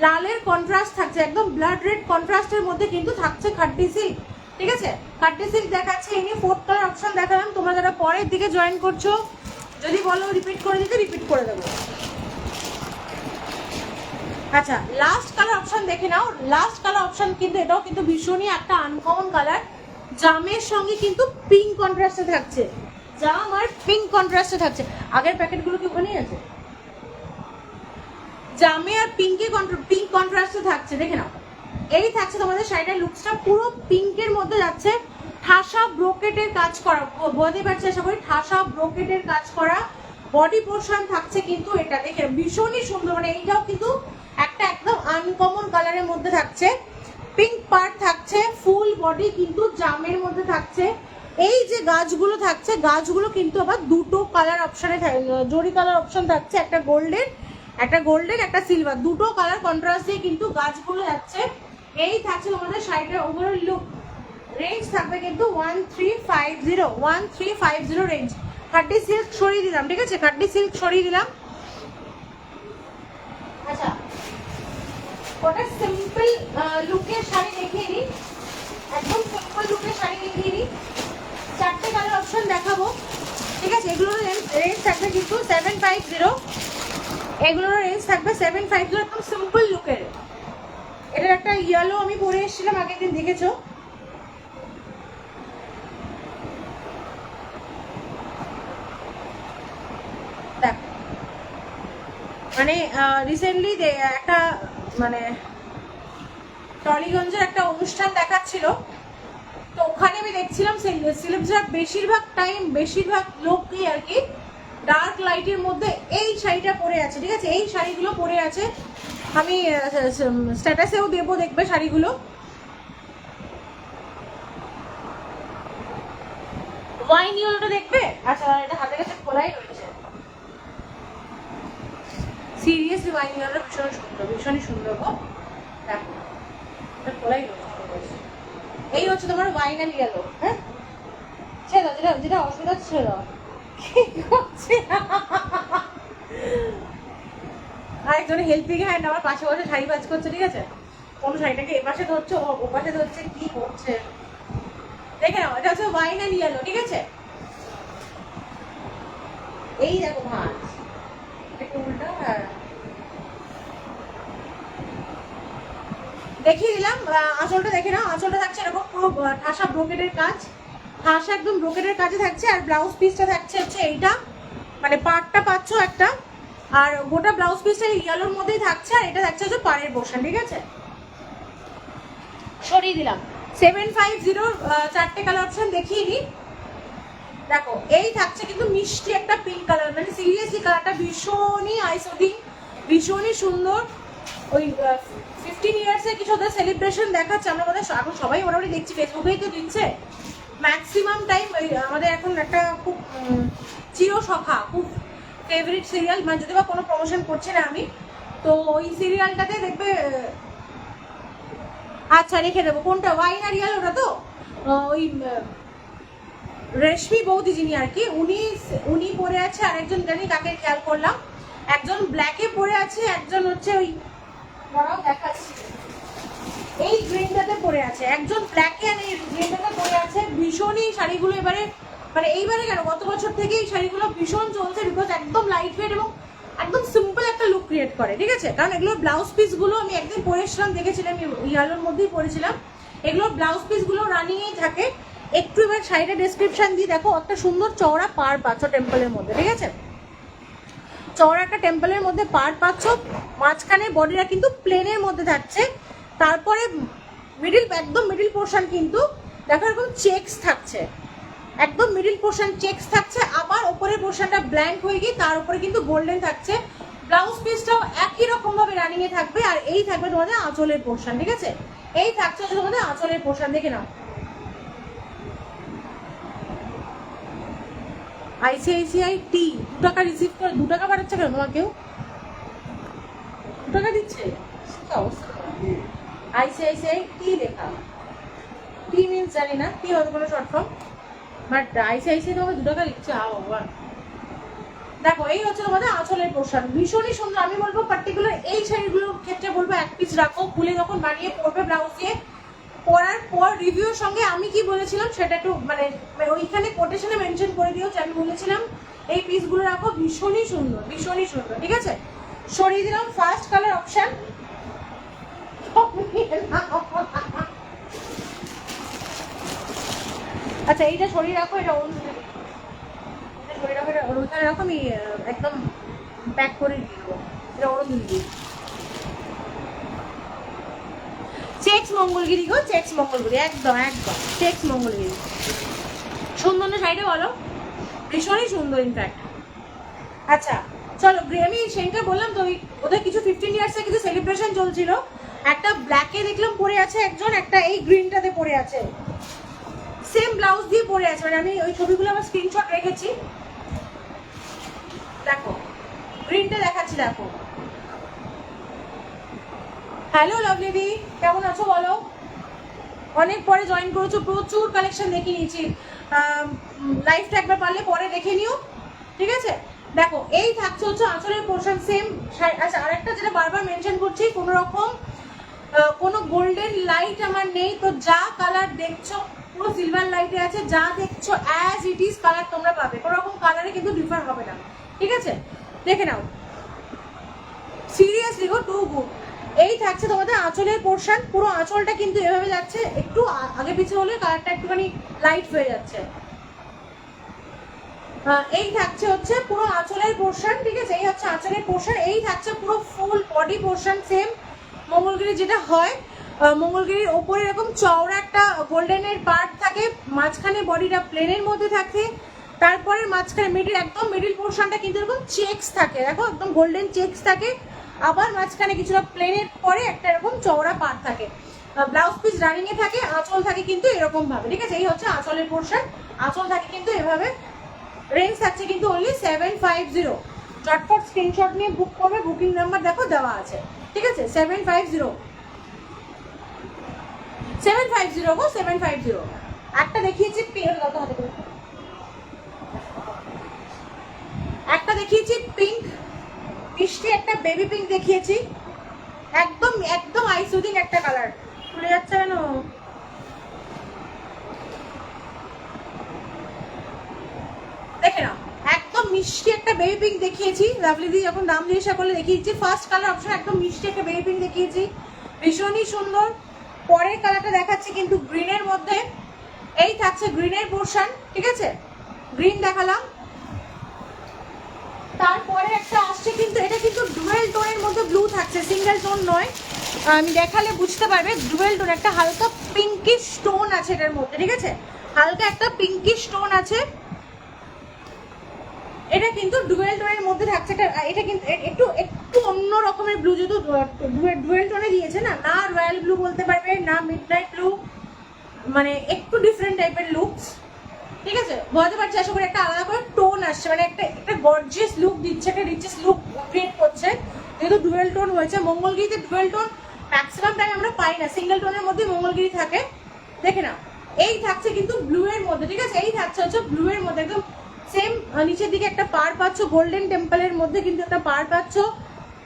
লালের কন্ট্রাস্ট থাকছে, একদম ব্লাড রেড কন্ট্রাস্টের মধ্যে কিন্তু থাকছে খাড্ডি সিল্ক, ঠিক আছে? খাড্ডি সিল্ক দেখাচ্ছে, এই নিয়ে ফোর্থ কালার অপশন দেখালাম। তোমরা যারা পরের দিকে জয়েন করছো যদি বলো রিপিট করে দিতে রিপিট করে দেবো। আচ্ছা লাস্ট কালার অপশন দেখে নাও। লাস্ট কালার অপশন কিন্তু এটাও কিন্তু ভীষণই একটা আনকমন কালার, জামের সঙ্গে কিন্তু পিঙ্ক কন্ট্রাস্টে থাকছে, জাম আর পিঙ্ক কন্ট্রাস্টে থাকছে। আগের প্যাকেটগুলো কি ওখানেই আছে? জামে আর পিঙ্ক কন্ট্রাস্টে থাকছে, দেখে নাও। এই থাকছে তোমাদের শাড়িটার লুকসটা পুরো পিঙ্কের মধ্যে যাচ্ছে, ঠাসা ব্রোকেটের কাজ করা, বলতে পারছি আশা করি, ঠাসা ব্রোকেটের কাজ করা বডি পোর্শন থাকছে কিন্তু এটা দেখে ভীষণই সুন্দর, মানে এইটাও কিন্তু একটা একদম আনকমন কালারের মধ্যে থাকছে, পিঙ্ক পার্ট থাকছে, ফুল বডি কিন্তু জামের মধ্যে থাকছে। এই যে গাছগুলো থাকছে, গাছগুলো কিন্তু আবার দুটো কালার অপশনে, জরি কালার অপশন থাকছে, একটা গোল্ডেন একটা সিলভার, দুটো কালার কন্ট্রাস্ট দিয়ে কিন্তু গাছগুলো যাচ্ছে। এই থাকছে তোমাদের শাড়িটার ওভারঅল লুক। রেঞ্জ থাকবে কিন্তু 1350 রেঞ্জ। কাট্টি সিল্ক সরিয়ে দিলাম, ঠিক আছে, কাট্টি সিল্ক সরিয়ে দিলাম। আচ্ছা ওটা সিম্পল লুকের শাড়ি দেখিয়ে দিই, একদম সিম্পল লুকের শাড়ি দেখিয়ে দিই। চারটে কালার অপশন দেখাবো, ঠিক আছে। এগুলোর রেঞ্জ থাকবে কিন্তু 750, এগুলোর রেঞ্জ থাকবে 750, একদম সিম্পল লুকের। এটার একটা ইয়েলো আমি পরে এসেছিলাম আগের দিন, দেখেছো। মানে রিসেন্টলি একটা মানে টলিগঞ্জের একটা অনুষ্ঠান দেখাচ্ছিল, তো ওখানে আমি দেখছিলাম সেলিব্রিটিরা বেশিরভাগ লোকই আর কি ডার্ক লাইটের মধ্যে এই শাড়িটা পরে আছে, ঠিক আছে, এই শাড়িগুলো পরে আছে। আমি স্ট্যাটাসেও দেবো, দেখবে শাড়িগুলো। ওয়াইন ইয়েলোটা দেখবে? আচ্ছা এটা হাতের কাছে খোলাই রয়েছে, সিরিয়াসলি ওয়াইন ইয়েলোটা ভীষণই সুন্দর গো, দেখো এটা খোলাই রয়েছে। এই হচ্ছে তোমার ওয়াইন অ্যান্ড ইয়েলো। হ্যাঁ ছেড়ে দাও, যেটা অসুবিধা ছেড়ে দাও। আরেকজনে হেল্পিং হ্যান্ড আমার পাশে বসে শাড়ি বাজ করছে, ঠিক আছে, কোন শাড়িটাকে এপাশে ধরছে ও পাশে ধরছে, কি করছে দেখে নাও। এটা হচ্ছে ওয়াইন অ্যান্ড ইয়েলো, ঠিক আছে। এই দেখো ভাঁজ একটু উল্টা, হ্যাঁ দেখিয়ে দিলাম। আঁচলটা দেখে নাও, আঁচলটা থাকছে এরকম পুরো ঠাসা ব্রোকেটের কাজ, ঠাসা একদম ব্রোকেটের কাজে থাকছে। আর ব্লাউজ পিসটা থাকছে হচ্ছে এইটা, মানে পার্টটা পাচ্ছ একটা, আর গোটা ব্লাউজ পিসটা ইয়েলোর মধ্যেই থাকছে, আর এটা থাকছে হচ্ছে পাড়ের পোর্শন, ঠিক আছে। সরিয়ে দিলাম। 750 চারটে কালার অপশন দেখিয়ে দিই। দেখো এই থাকছে কিন্তু মিষ্টি একটা পিঙ্ক কালার, মানে সিরিয়াসলি কালারটা ভীষণই আইসোডিং, ভীষণই সুন্দর। ওই 15 ইয়ার্সের কিছু ওদের সেলিব্রেশন দেখাচ্ছে, আমরা আমাদের এখন সবাই মোটামুটি দেখছি, ফেসবুকেই তো দিচ্ছে ম্যাক্সিমাম টাইম। ওই আমাদের এখন একটা খুব চিরসখা, খুব ফেভারিট সিরিয়াল, মানে যদি বা কোনো প্রমোশন করছি না আমি, তো ওই সিরিয়ালটাতে দেখবে। আচ্ছা রেখে দেবো, কোনটা ওয়াইন আর ইয়েলো? ওটা তো ওই রেশমি বৌদি যিনি আর কি, উনি পরে আছে, আরেকজন জানি কাকে খেয়াল করলাম, একজন ব্ল্যাকে পরে আছে, একজন হচ্ছে ওই দেখাচ্ছি এই গ্রিনটাতে পরে আছে, একজন ব্ল্যাকে আর এই গ্রিনটাতে পরে আছে। ভীষণই শাড়িগুলো এবারে, মানে এইবারে কেন গত বছর থেকে এই শাড়িগুলো ভীষণ চলছে, বিকজ একদম লাইট ওয়েট এবং একদম সিম্পল একটা লুক ক্রিয়েট করে, ঠিক আছে। কারণ এগুলো ব্লাউজ পিসগুলো আমি একদিন পরেছিলাম, দেখেছিলাম ইয়ালোর মধ্যেই পরেছিলাম, এগুলো ব্লাউজ পিসগুলো রানিংয়েই থাকে। একটু এবার শাড়িটা ডেসক্রিপশন দিয়ে দেখো, একটা সুন্দর চওড়া পার পাচ্ছ টেম্পলের মধ্যে, ঠিক আছে, চওড়া একটা টেম্পলের মধ্যে পার পাচ্ছ। মাঝখানে বডিটা কিন্তু প্লেনের মধ্যে থাকছে, তারপরে একদম মিডিল পোর্শন কিন্তু দেখো এরকম চেকস থাকছে, একদম মিডিল পোর্শন চেকস থাকছে, আবার ওপরের পোর্শনটা ব্ল্যাঙ্ক হয়ে গিয়ে তার উপরে কিন্তু গোল্ডেন থাকছে। ব্লাউজ পিসটাও একই রকম ভাবে রানিং এ থাকবে, আর এই থাকবে তোমাদের আঁচলের পোর্শন, ঠিক আছে, এই থাকছে তোমাদের আঁচলের পোর্শন, দেখে নাও। ICICI টি 2 টাকা রিসিভ করে 2 টাকা পাঠাচ্ছে কেন তোমাকেও? 2 টাকা দিচ্ছে, অবস্থা। ICICI টি লেখা, টি মিনস জানি না, কি হয়তো কোনো শর্ট ফর্ম, বাট ICICI তোমাকে 2 টাকা দিচ্ছে। ভগবান, দেখো এই হচ্ছে তোমাদের আঁচলের পোর্শন, ভীষণই সুন্দর। আমি বলবো পার্টিকুলার এই শাড়িগুলোর ক্ষেত্রে বলবো এক পিস রাখো, খুলে যখন বানিয়ে পরবে ব্লাউজ দিয়ে, পরার পর রিভিউর সঙ্গে আমি কি বলেছিলাম সেটা একটু মানে ওইখানে কোটেশনে মেনশন করে দিও যে আমি বলেছিলাম এই পিসগুলো রাখো, ভীষণই সুন্দর, ভীষণই সুন্দর, ঠিক আছে। সরিয়ে দিলাম ফার্স্ট কালার অপশন। আচ্ছা এইটা সরিয়ে রাখো, এটা অরুণধুলি, এটা সরিয়ে রাখো, এটা ওইখানে রাখো, আমি একদম প্যাক করে দিয়ে দেবো। এটা অরুণধুলি চেক্স মঙ্গলগিরি গো, চেক্স মঙ্গলগিরি, একদম একদম চেক্স মঙ্গলগিরি। সুন্দর না শাড়িটা বলো? ভীষণই সুন্দর ইনফ্যাক্ট। আচ্ছা চলো, আমি সেদিনকে বললাম তো ওদের কিছু 15 ইয়ার্সের কিছু সেলিব্রেশন চলছিল, একটা ব্ল্যাকে দেখলাম পরে আছে একজন, একটা এই গ্রিনটাতে পরে আছে, সেম ব্লাউজ দিয়ে পরে আছে, মানে আমি ওই ছবিগুলো আমার স্ক্রিনশট রেখেছি, দেখো গ্রিনটা দেখাচ্ছি দেখো। হ্যালো লাভলিদি, কেমন আছো বলো? অনেক পরে জয়েন করেছো, প্রচুর কালেকশন দেখে নিয়েছি, লাইভটা একবার পারলে পরে দেখে নিও, ঠিক আছে? দেখো এই থাকছে হচ্ছে আঁচলের পোর্শন সেম। আচ্ছা আরেকটা যেটা বারবার মেনশন করছি, কোনো রকম কোনো গোল্ডেন লাইট আমার নেই, তো যা কালার দেখছো পুরো সিলভার লাইটে আছে, যা দেখছো অ্যাজ ইট ইজ কালার তোমরা পাবে, কোনো রকম কালারে কিন্তু ডিফার হবে না, ঠিক আছে? দেখে নাও, সিরিয়াসলি গো, টু গুড। এই থাকছে তোমাদের আঁচলের পোর্শন, পুরো আঁচলটা কিন্তু এভাবে যাচ্ছে, একটু আগে পিছিয়ে হলে কালারটা একটুখানি লাইট হয়ে যাচ্ছে। এই থাকছে হচ্ছে পুরো আঁচলের পোর্শন, ঠিক আছে? এই হচ্ছে আঁচলের পোর্শন, এই থাকছে পুরো full body portion same Mangalagiri যেটা হয়। মঙ্গলগিরির ওপরে এরকম চওড়া একটা গোল্ডেনের পার্ট থাকে, মাঝখানে বডিটা প্লেনের মধ্যে থাকে, তারপরে মাঝখানে একদম মিডিল পোর্শনটা কিন্তু এরকম চেকস থাকে, দেখো একদম গোল্ডেন চেকস থাকে, আবার মাঝখানে কিছুটা প্লেনের পরে একটা এরকম চওড়া পার্ট থাকে। ব্লাউজ পিস রানিং এ থাকে, আঁচল থাকে কিন্তু এরকম ভাবে, ঠিক আছে? এই হচ্ছে আঁচলের পোর্শন, আঁচল থাকে কিন্তু এভাবে। রেঞ্জ থাকছে কিন্তু অনলি 750। চটপট স্ক্রিনশট নিয়ে বুক করবে, বুকিং নাম্বার দেখো দেওয়া আছে, ঠিক আছে? 750 গো, 750। একটা দেখিয়েছি একটা দেখিয়েছি পিঙ্ক, মিষ্টি একটা বেবি পিঙ্ক দেখিয়েছি, একদম একদম আই সুদিং একটা কালার। খুলে যাচ্ছে কেন? দেখে নাও, একদম মিষ্টি একটা বেবি পিঙ্ক দেখিয়েছি, লাভলি দি যখন দাম জিজ্ঞাসা করলে দেখিয়েছি। ফার্স্ট কালার অপশন একদম মিষ্টি একটা বেবি পিঙ্ক দেখিয়েছি, ভীষণই সুন্দর। পরের কালারটা দেখাচ্ছি কিন্তু গ্রিনের মধ্যে, এই থাকছে গ্রিনের পোর্শন, ঠিক আছে? গ্রিন দেখালাম, তারপরে একটা আসছে কিন্তু এটা কিন্তু ডুয়েল টোনের মধ্যে ব্লু থাকছে, সিঙ্গেল টোন নয়, আমি দেখালে বুঝতে পারবে। ডুয়েল টোন, একটা হালকা পিঙ্কিশ টোন আছে এটার মধ্যে, ঠিক আছে? হালকা একটা পিঙ্কিশ টোন আছে, এটা কিন্তু ডুয়েল টোনের মধ্যে থাকছে। এটা কিন্তু একটু একটু অন্য রকমের ব্লু, যেহেতু ডুয়েল টোনে দিয়েছে না, না রয়্যাল ব্লু বলতে পারবে না মিডনাইট ব্লু, মানে একটু ডিফারেন্ট টাইপের লুকস, ঠিক আছে? বোঝাতে পারছি আশা করি, একটা আলাদা করে টোন আসছে, মানে একটা একটা গর্জিয়াস লুক দিচ্ছে, একটা রিচেস লুক ক্রিয়েট করছে, যেহেতু ডুয়েল টোন হয়েছে। মঙ্গলগিরিতে ডুয়েল টোন ম্যাক্সিমাম টাইম আমরা পাই না, সিঙ্গেল টোনের মধ্যে মঙ্গলগিরি থাকে, দেখে না? এই থাকছে কিন্তু ব্লু এর মধ্যে, ঠিক আছে? এই থাকছে হচ্ছে ব্লু এর মধ্যে, একদম সেম নিচের দিকে একটা পার পাচ্ছ, গোল্ডেন টেম্পলের মধ্যে কিন্তু একটা পার পাচ্ছ,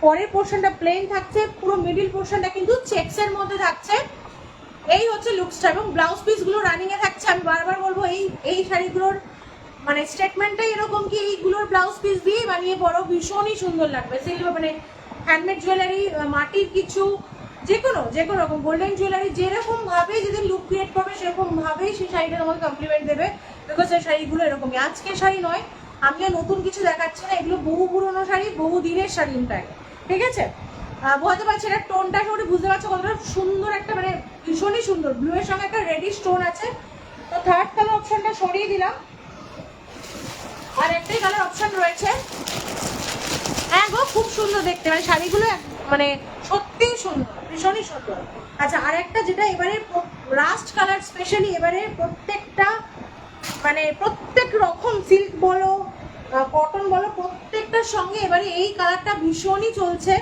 পরের পোর্শনটা প্লেন থাকছে, পুরো মিডিল পোর্শনটা কিন্তু চেকসের মধ্যে থাকছে। এই হচ্ছে লুকসটা, এবং ব্লাউজ পিসগুলো রানিং এ থাকছে। আমি বারবার বলবো এই এই শাড়িগুলোর মানে স্টেটমেন্টটাই এরকম কি এইগুলোর ব্লাউজ পিস দিয়ে বানিয়ে পরো, ভীষণই সুন্দর লাগবে। সিলভার মানে হ্যান্ডমেড জুয়েলারি, মাটির কিছু, যে কোনো রকম গোল্ডেন জুয়েলারি যেরকম ভাবে যদি লুক ক্রিয়েট করবে সেরকম ভাবেই সেই শাড়িটা তোমাকে কমপ্লিমেন্ট দেবে, বিকজ এই শাড়িগুলো এরকমই। আজকের শাড়ি নয়, আমিও নতুন কিছু দেখাচ্ছি না, এগুলো বহু পুরোনো শাড়ি, বহু দিনের শাড়ি ইনফ্যাক্ট, ঠিক আছে? বুঝতে পারছি এটা টোনটা সবাই বুঝতে পারছো কতটা সুন্দর, একটা মানে ভীষণই সুন্দর। ব্লু এর সঙ্গে একটা রেডিশ টোন আছে। তো থার্ড কালার অপশনটা সরিয়ে দিলাম, আর একটাই কালার অপশন রয়েছে। হ্যাঁ গো, খুব সুন্দর দেখতে, মানে শাড়িগুলো মানে সত্যিই সুন্দর, ভীষণই সুন্দর। আচ্ছা আর একটা যেটা এবারে রাস্ট কালার, স্পেশালি এবারে প্রত্যেকটা মানে প্রত্যেক রকম সিল্ক বলো কটন বলো প্রত্যেকটার সঙ্গে এবারে এই কালারটা ভীষণই চলছে,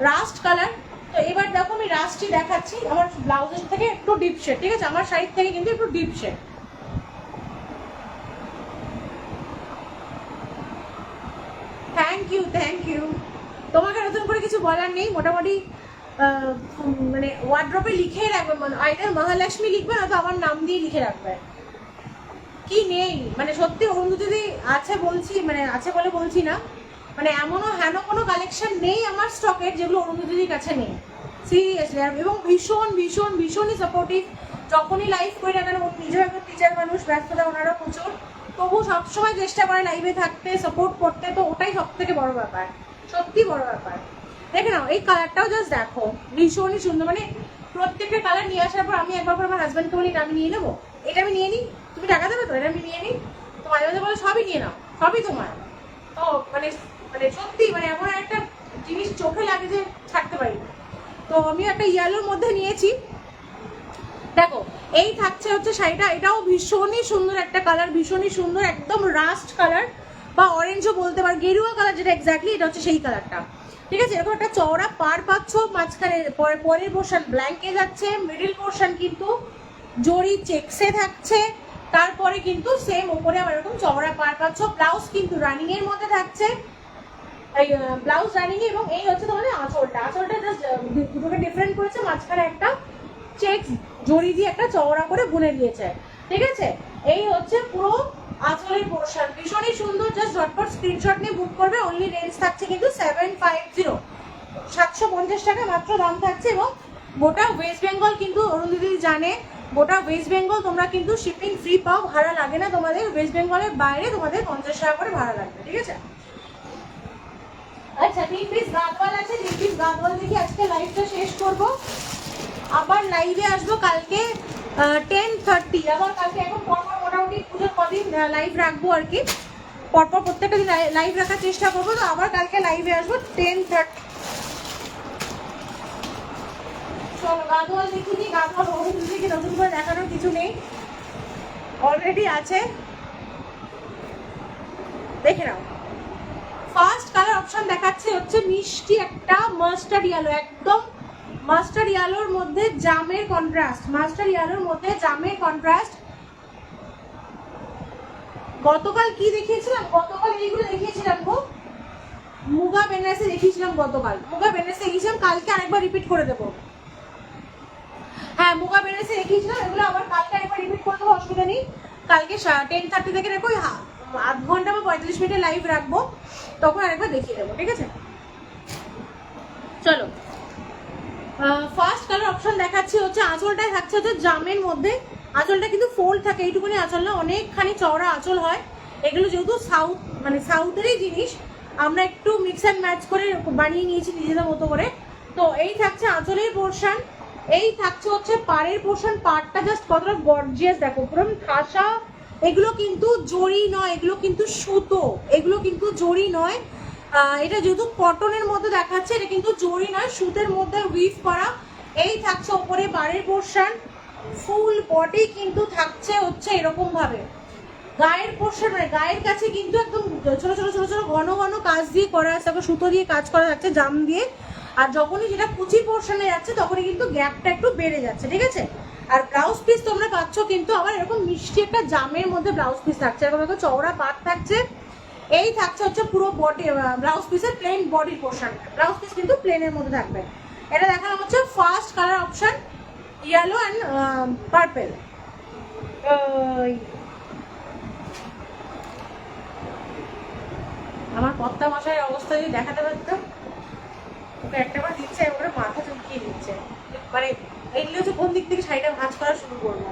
রাস্ট কালার। তো এবার দেখো আমি রাস্টই দেখাচ্ছি, আমার ব্লাউজের থেকে একটু ডিপ শেড, ঠিক আছে? আমার শাড়ির থেকে কিন্তু একটু ডিপ শেড। Thank you. তোমাকে নতুন করে কিছু বলার নেই, মোটামুটি মানে ওয়ার্ড্রপে লিখে রাখবে, মানে আইদার মহালক্ষ্মী লিখবে না তো আমার নাম দিয়ে লিখে রাখবে। কি নেই মানে সত্যি অরুন্ধতি দিদি আছে বলছি, মানে আছে বলে বলছি না, মানে এমনও হেন কোনো কালেকশন নেই আমার স্টকের যেগুলো অরুণদিদির কাছে নেই, সিরিয়াসলি। এবং ভীষণ ভীষণ ভীষণই সাপোর্টিভ। যখনই লাইভ করি না কেন, নিজের একটা টিচার মানুষ, ব্যস্ততা ওনারা প্রচুর, তবু সবসময় চেষ্টা করে লাইভে থাকতে, সাপোর্ট করতে। তো ওটাই সব থেকে বড় ব্যাপার, সত্যি বড় ব্যাপার। দেখে নাও এই কালারটাও জাস্ট দেখো, ভীষণই সুন্দর। মানে প্রত্যেকটা কালার নিয়ে আসার পর আমি একবার করে আমার হাজব্যান্ডকে বলি, আমি নিয়ে নেবো, এটা আমি নিয়ে নিই, তুমি টাকা দেবে তো, এটা আমি নিয়ে নিই। তো মাঝে মাঝে বলে সবই নিয়ে নাও, সবই তোমার। তো মানে মানে সত্যি মানে এমন একটা জিনিস চোখে লাগে যে ছাড়তে পারি না। তো আমি একটা ইয়েলোর মধ্যে নিয়েছি, দেখো এই থাকছে হচ্ছে শাড়িটা, এটাও ভীষণই সুন্দর একটা কালার, ভীষণই সুন্দর, একদম রাস্ট কালার বা অরেঞ্জও বলতে পারো, গেরুয়া কালার যেটা এক্স্যাক্টলি, এটা হচ্ছে সেই কালারটা। ঠিক আছে, এরকম একটা চওড়া পার পাচ্ছ, মাঝখানে পরের পোর্শন ব্ল্যাঙ্কে যাচ্ছে, মিডিল পোর্শন কিন্তু জরি চেক্সে থাকছে, তারপরে কিন্তু সেম ওপরে আবার এরকম চওড়া পার পাচ্ছ। ব্লাউজ কিন্তু রানিং এর মধ্যে থাকছে, ব্লাউজ রানিং এ। এবং এই হচ্ছে তোমাদের আঁচলটা, আঁচলটা জাস্ট দুটোকে ডিফারেন্ট করেছে, মাঝখানে একটা চেক জড়ি দিয়ে একটা চওড়া করে বুনে দিয়েছে। ঠিক আছে, এই হচ্ছে পুরো আঁচলের পোর্শন, ভীষণই সুন্দর। জাস্ট ঝটপট স্ক্রিনশট নিয়ে বুক করবে। অনলি রেঞ্জ থাকছে কিন্তু 750, 750 টাকা মাত্র দাম থাকছে। এবং গোটা ওয়েস্ট বেঙ্গল কিন্তু অরুণদিদি জানে, গোটা ওয়েস্ট বেঙ্গল তোমরা কিন্তু শিপিং ফ্রি পাও, ভাড়া লাগে না তোমাদের। ওয়েস্ট বেঙ্গলের বাইরে তোমাদের 50 টাকা করে ভাড়া লাগবে। ঠিক আছে, আচ্ছা 3 পিস গাদওয়াল আছে, 3 পিস গাদওয়াল দেখি আজকে লাইভটা শেষ করব। আবার লাইভে আসবো কালকে 10:30। আবার কালকে এখন পরপর মোটামুটি পুজোর কদিন লাইভ রাখবো আর কি, পরপর প্রত্যেকটা দিন লাইভ রাখার চেষ্টা করবো। তো আবার কালকে লাইভে আসবো 10:30। চলো গাদওয়াল দেখি নি, গাদওয়াল দেখি, নতুন করে দেখানোর কিছু নেই, অলরেডি আছে, দেখে নাও। ফার্স্ট কালার অপশন দেখাচ্ছে হচ্ছে মিষ্টি একটা মাস্টার্ড ইয়েলো, একদম মাস্টার্ড ইয়েলোর মধ্যে জামের কন্ট্রাস্ট, মাস্টার্ড ইয়েলোর মধ্যে জামের কন্ট্রাস্ট। গতকাল কি দেখিয়েছিলাম, গতকাল এইগুলো দেখিয়েছিলাম গো, মুগা বেনারসি দেখিয়েছিলাম গতকাল, মুগা বেনারসি দেখিয়েছিলাম, কালকে আরেকবার রিপিট করে দেবো। হ্যাঁ মুগা বেনারসি দেখিয়েছিলাম, এগুলো আবার কালকে আরেকবার রিপিট করে দেবো, অসুবিধা নেই। কালকে 10:30 থেকে দেখো আধ ঘন্টা বা 45 মিনিটের লাইভ রাখবো, তখন আরেকবার দেখিয়ে দেবো। ঠিক আছে, চলো ফার্স্ট কালার অপশন দেখাচ্ছি হচ্ছে, আঁচলটায় থাকছে হচ্ছে জামের মধ্যে। আঁচলটা কিন্তু ফোল্ড থাকে, এইটুকুনি আঁচল না, অনেকখানি চওড়া আঁচল হয়। এগুলো যেহেতু সাউথ মানে সাউথেরই জিনিস, আমরা একটু মিক্স অ্যান্ড ম্যাচ করে বানিয়ে নিয়েছি নিজেদের মতো করে। তো এই থাকছে আঁচলের পোর্শন, এই থাকছে হচ্ছে পাড়ের পোর্শন। পাড়টা জাস্ট কতটা গর্জিয়াস দেখো, পুরো ঠাসা। এগুলো কিন্তু জড়ি নয়, এগুলো কিন্তু সুতো, এগুলো কিন্তু জড়ি নয়। এটা যেহেতু কটনের মধ্যে দেখাচ্ছে, এটা কিন্তু জড়ি নয়, সুতের মধ্যে উইভ করা। এই থাকছে ওপরে বাড়ির পোর্শন, ফুল বডি কিন্তু থাকছে হচ্ছে এরকম ভাবে। গায়ের পোর্শন মানে গায়ের কাছে কিন্তু একদম ছোট ছোট ছোট ছোট ঘন ঘন কাজ দিয়ে করা আছে, সুতো দিয়ে কাজ করা যাচ্ছে জাম দিয়ে। আর যখনই যেটা কুচি পোর্শনে যাচ্ছে তখনই কিন্তু গ্যাপটা একটু বেড়ে যাচ্ছে। ঠিক আছে, আর ব্লাউজ পিস তোমরা পাচ্ছ কিন্তু আবার এরকম মিষ্টি একটা জামের মধ্যে ব্লাউজ পিস থাকছে, এরকম একটা চওড়া পাট থাকছে। এই থাকছে হচ্ছে পুরো বডি ব্লাউজ পিসের প্লেন বডির পোর্শন, ব্লাউজ পিস কিন্তু প্লেনের মধ্যে থাকবে। এটা দেখানো হচ্ছে first colour option, yellow and purple. আমার কর্তা মশাইয়ের অবস্থা যদি দেখাতে পারতাম, ওকে একটাবার দিচ্ছে ওরা মাথা চুলকিয়ে দিচ্ছে, মানে এইগুলো হচ্ছে কোন দিক থেকে শাড়িটা ভাঁজ করা শুরু করবো।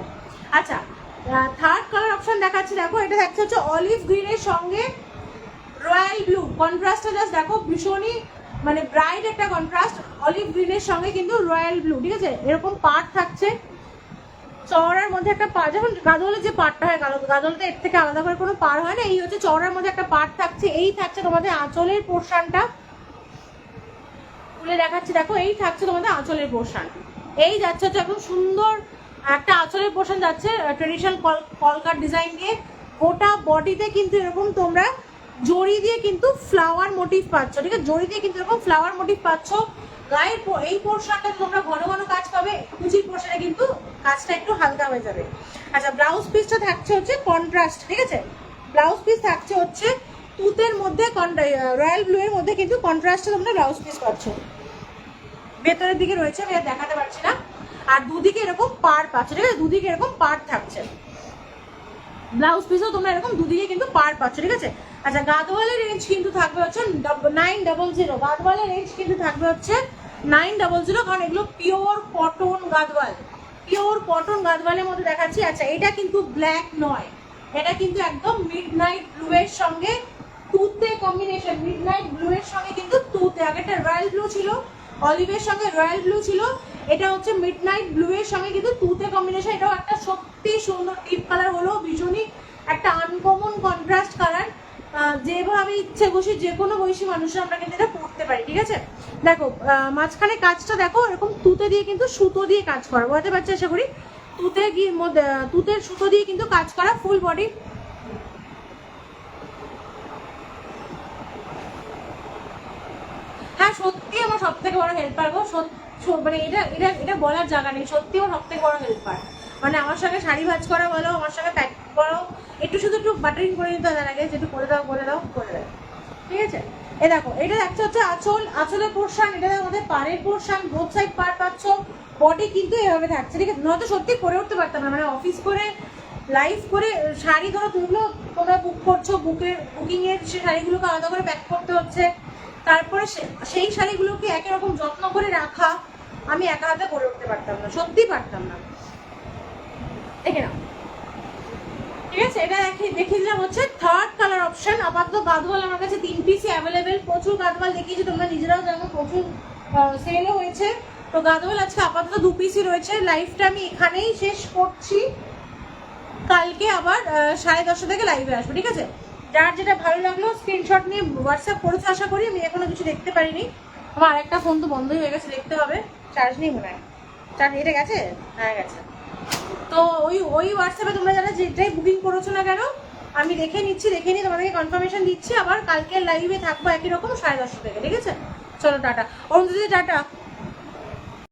আচ্ছা থার্ড কালার অপশন দেখাচ্ছি, দেখো এটা থাকছে হচ্ছে অলিভ গ্রিনের সঙ্গে রয়্যাল ব্লু। কন্ট্রাস্টটা জাস্ট দেখো, ভীষণই মানে ব্রাইট একটা কন্ট্রাস্ট, অলিভ গ্রিনের সঙ্গে কিন্তু রয়্যাল ব্লু। ঠিক আছে, এরকম পাড় থাকছে, চওড়ার মধ্যে একটা পাড়, যেমন গাজলের যে পাড়টা হয়, গাজলটা এর থেকে আলাদা করে কোনো পাড় হয় না। এই হচ্ছে চওড়ার মধ্যে একটা পাড় থাকছে। এই থাকছে তোমাদের আঁচলের পোর্শনটা, খুলে দেখাচ্ছি দেখো, এই থাকছে তোমাদের আঁচলের পোর্শন। এই যাচ্ছে হচ্ছে একদম সুন্দর একটা আঁচলের পোর্শন যাচ্ছে ট্রেডিশনাল কলকার ডিজাইন দিয়ে। গোটা বডিতে কিন্তু এরকম তোমরা জড়ি দিয়ে কিন্তু ফ্লাওয়ার মোটিভ পাচ্ছ। ঠিক আছে, জড়ি দিয়ে কিন্তু এরকম ফ্লাওয়ার মোটিভ পাচ্ছ। গায়ের এই পোর্শনটা তোমরা ঘন ঘন কাজ পাবে, কুচির পোর্শনে কিন্তু কাজটা একটু হালকা হয়ে যাবে। আচ্ছা ব্লাউজ পিসটা থাকছে হচ্ছে কন্ট্রাস্ট। ঠিক আছে, ব্লাউজ পিস থাকছে হচ্ছে তুতের মধ্যে, রয়্যাল ব্লু এর মধ্যে কিন্তু কন্ট্রাস্টে তোমরা ব্লাউজ পিস পাচ্ছ। ভেতরের দিকে রয়েছে, আমি আর দেখাতে পারছি না। আর দুদিকে এরকম পাড় পাচ্ছ। ঠিক আছে, দুদিকে এরকম পাড় থাকছে, ব্লাউজ পিসও তোমরা এরকম দুদিকে কিন্তু পাড় পাচ্ছ। ঠিক আছে, আচ্ছা, গাদওয়ালের রেঞ্জ কিন্তু থাকবে হচ্ছে 900, গাদওয়ালের রেঞ্জ কিন্তু থাকবে হচ্ছে 900, কারণ এগুলো pure cotton Gadwal, pure cotton গাদওয়ালের মধ্যে দেখাচ্ছি। আচ্ছা, এটা কিন্তু ব্ল্যাক নয়, এটা কিন্তু একদম মিডনাইট ব্লু এর সঙ্গে তুতে কম্বিনেশন, মিডনাইট ব্লু এর সঙ্গে কিন্তু তুতে, আগেটা রয়্যাল ব্লু ছিল, অলিভের সঙ্গে রয়্যাল ব্লু ছিল, এটা হচ্ছে মিডনাইট ব্লু এর সঙ্গে কিন্তু তুতে কম্বিনেশন। এটাও একটা সত্যি সুন্দর ডিপ কালার, হলো ভীষণই একটা আনকমন কন্ট্রাস্ট কালার। যেভাবে ইচ্ছে খুশি যে কোনো বয়সী মানুষরা আমরা কিন্তু এটা পরতে পারি, ঠিক আছে। দেখো মাঝখানে কাজটা দেখো, এরকম তুতে দিয়ে কিন্তু সুতো দিয়ে কাজ করা, বুঝতে পারছি আশা করি। তুতে মধ্যে তুতের সুতো দিয়ে কিন্তু কাজ করা, ফুল বডি। হ্যাঁ, সত্যি আমার সব থেকে বড় হেল্পার গো, মানে এটা এটা এটা বলার জায়গা নেই, সত্যি আমার সব থেকে বড় হেল্পার। মানে আমার সঙ্গে শাড়ি ভাঁজ করা বলো, আমার সঙ্গে প্যাক করো, একটু শুধু একটু বাটারিং করে নিতে হয় আগে, যে একটু করে দাও করে দাও করে দাও, ঠিক আছে। এ দেখো, এটা দেখছো হচ্ছে আঁচল, আঁচলের পোর্শন, এটা আমাদের পাড়ের পোর্শন, বোথ সাইড পার পাচ্ছ, বডি কিন্তু এভাবে থাকছে, ঠিক আছে। নয়তো সত্যি করে উঠতে পারতাম না, মানে অফিস করে লাইভ করে শাড়ি ধরো তুমিগুলো তোমরা বুক করছো, বুকিংয়ের সে শাড়িগুলোকে আলাদা করে প্যাক করতে হচ্ছে, তারপরে সেই শাড়িগুলোকে একই রকম যত্ন করে রাখা, আমি একা হাতে করে উঠতে পারতাম না, সত্যি পারতাম না। দেখে নাও, ঠিক আছে। এটা দেখিয়ে দিলাম হচ্ছে থার্ড কালার অপশন। আপাতত গাদওয়াল আমার কাছে 3 পিসই অ্যাভেলেবেল, প্রচুর গাদওয়াল দেখিয়েছি, তোমরা নিজেরাও জানো, প্রচুর সেলও হয়েছে। তো গাদওয়াল আজকে আপাতত 2 পিসই রয়েছে। লাইভটা আমি এখানেই শেষ করছি, কালকে আবার 10:30 থেকে লাইভে আসবো, ঠিক আছে। যার যেটা ভালো লাগলো স্ক্রিনশট নিয়ে হোয়াটসঅ্যাপ করেছে আশা করি। আমি এখনো কিছু দেখতে পারিনি, আমার আরেকটা ফোন তো বন্ধই হয়ে গেছে, দেখতে হবে, চার্জ নেই মনে হয়। চার্জ এটা গেছে, হ্যাঁ গেছে। তো ওই হোয়াটসঅ্যাপে তোমরা যারা যেটাই বুকিং করেছো না কেন, আমি দেখে নিচ্ছি, দেখে নিয়ে তোমাদেরকে কনফার্মেশন দিচ্ছি। আবার কালকে লাইভে থাকবো একই রকম 10:30 থেকে, ঠিক আছে। চলো টাটা, অরুণ দিদি টাটা।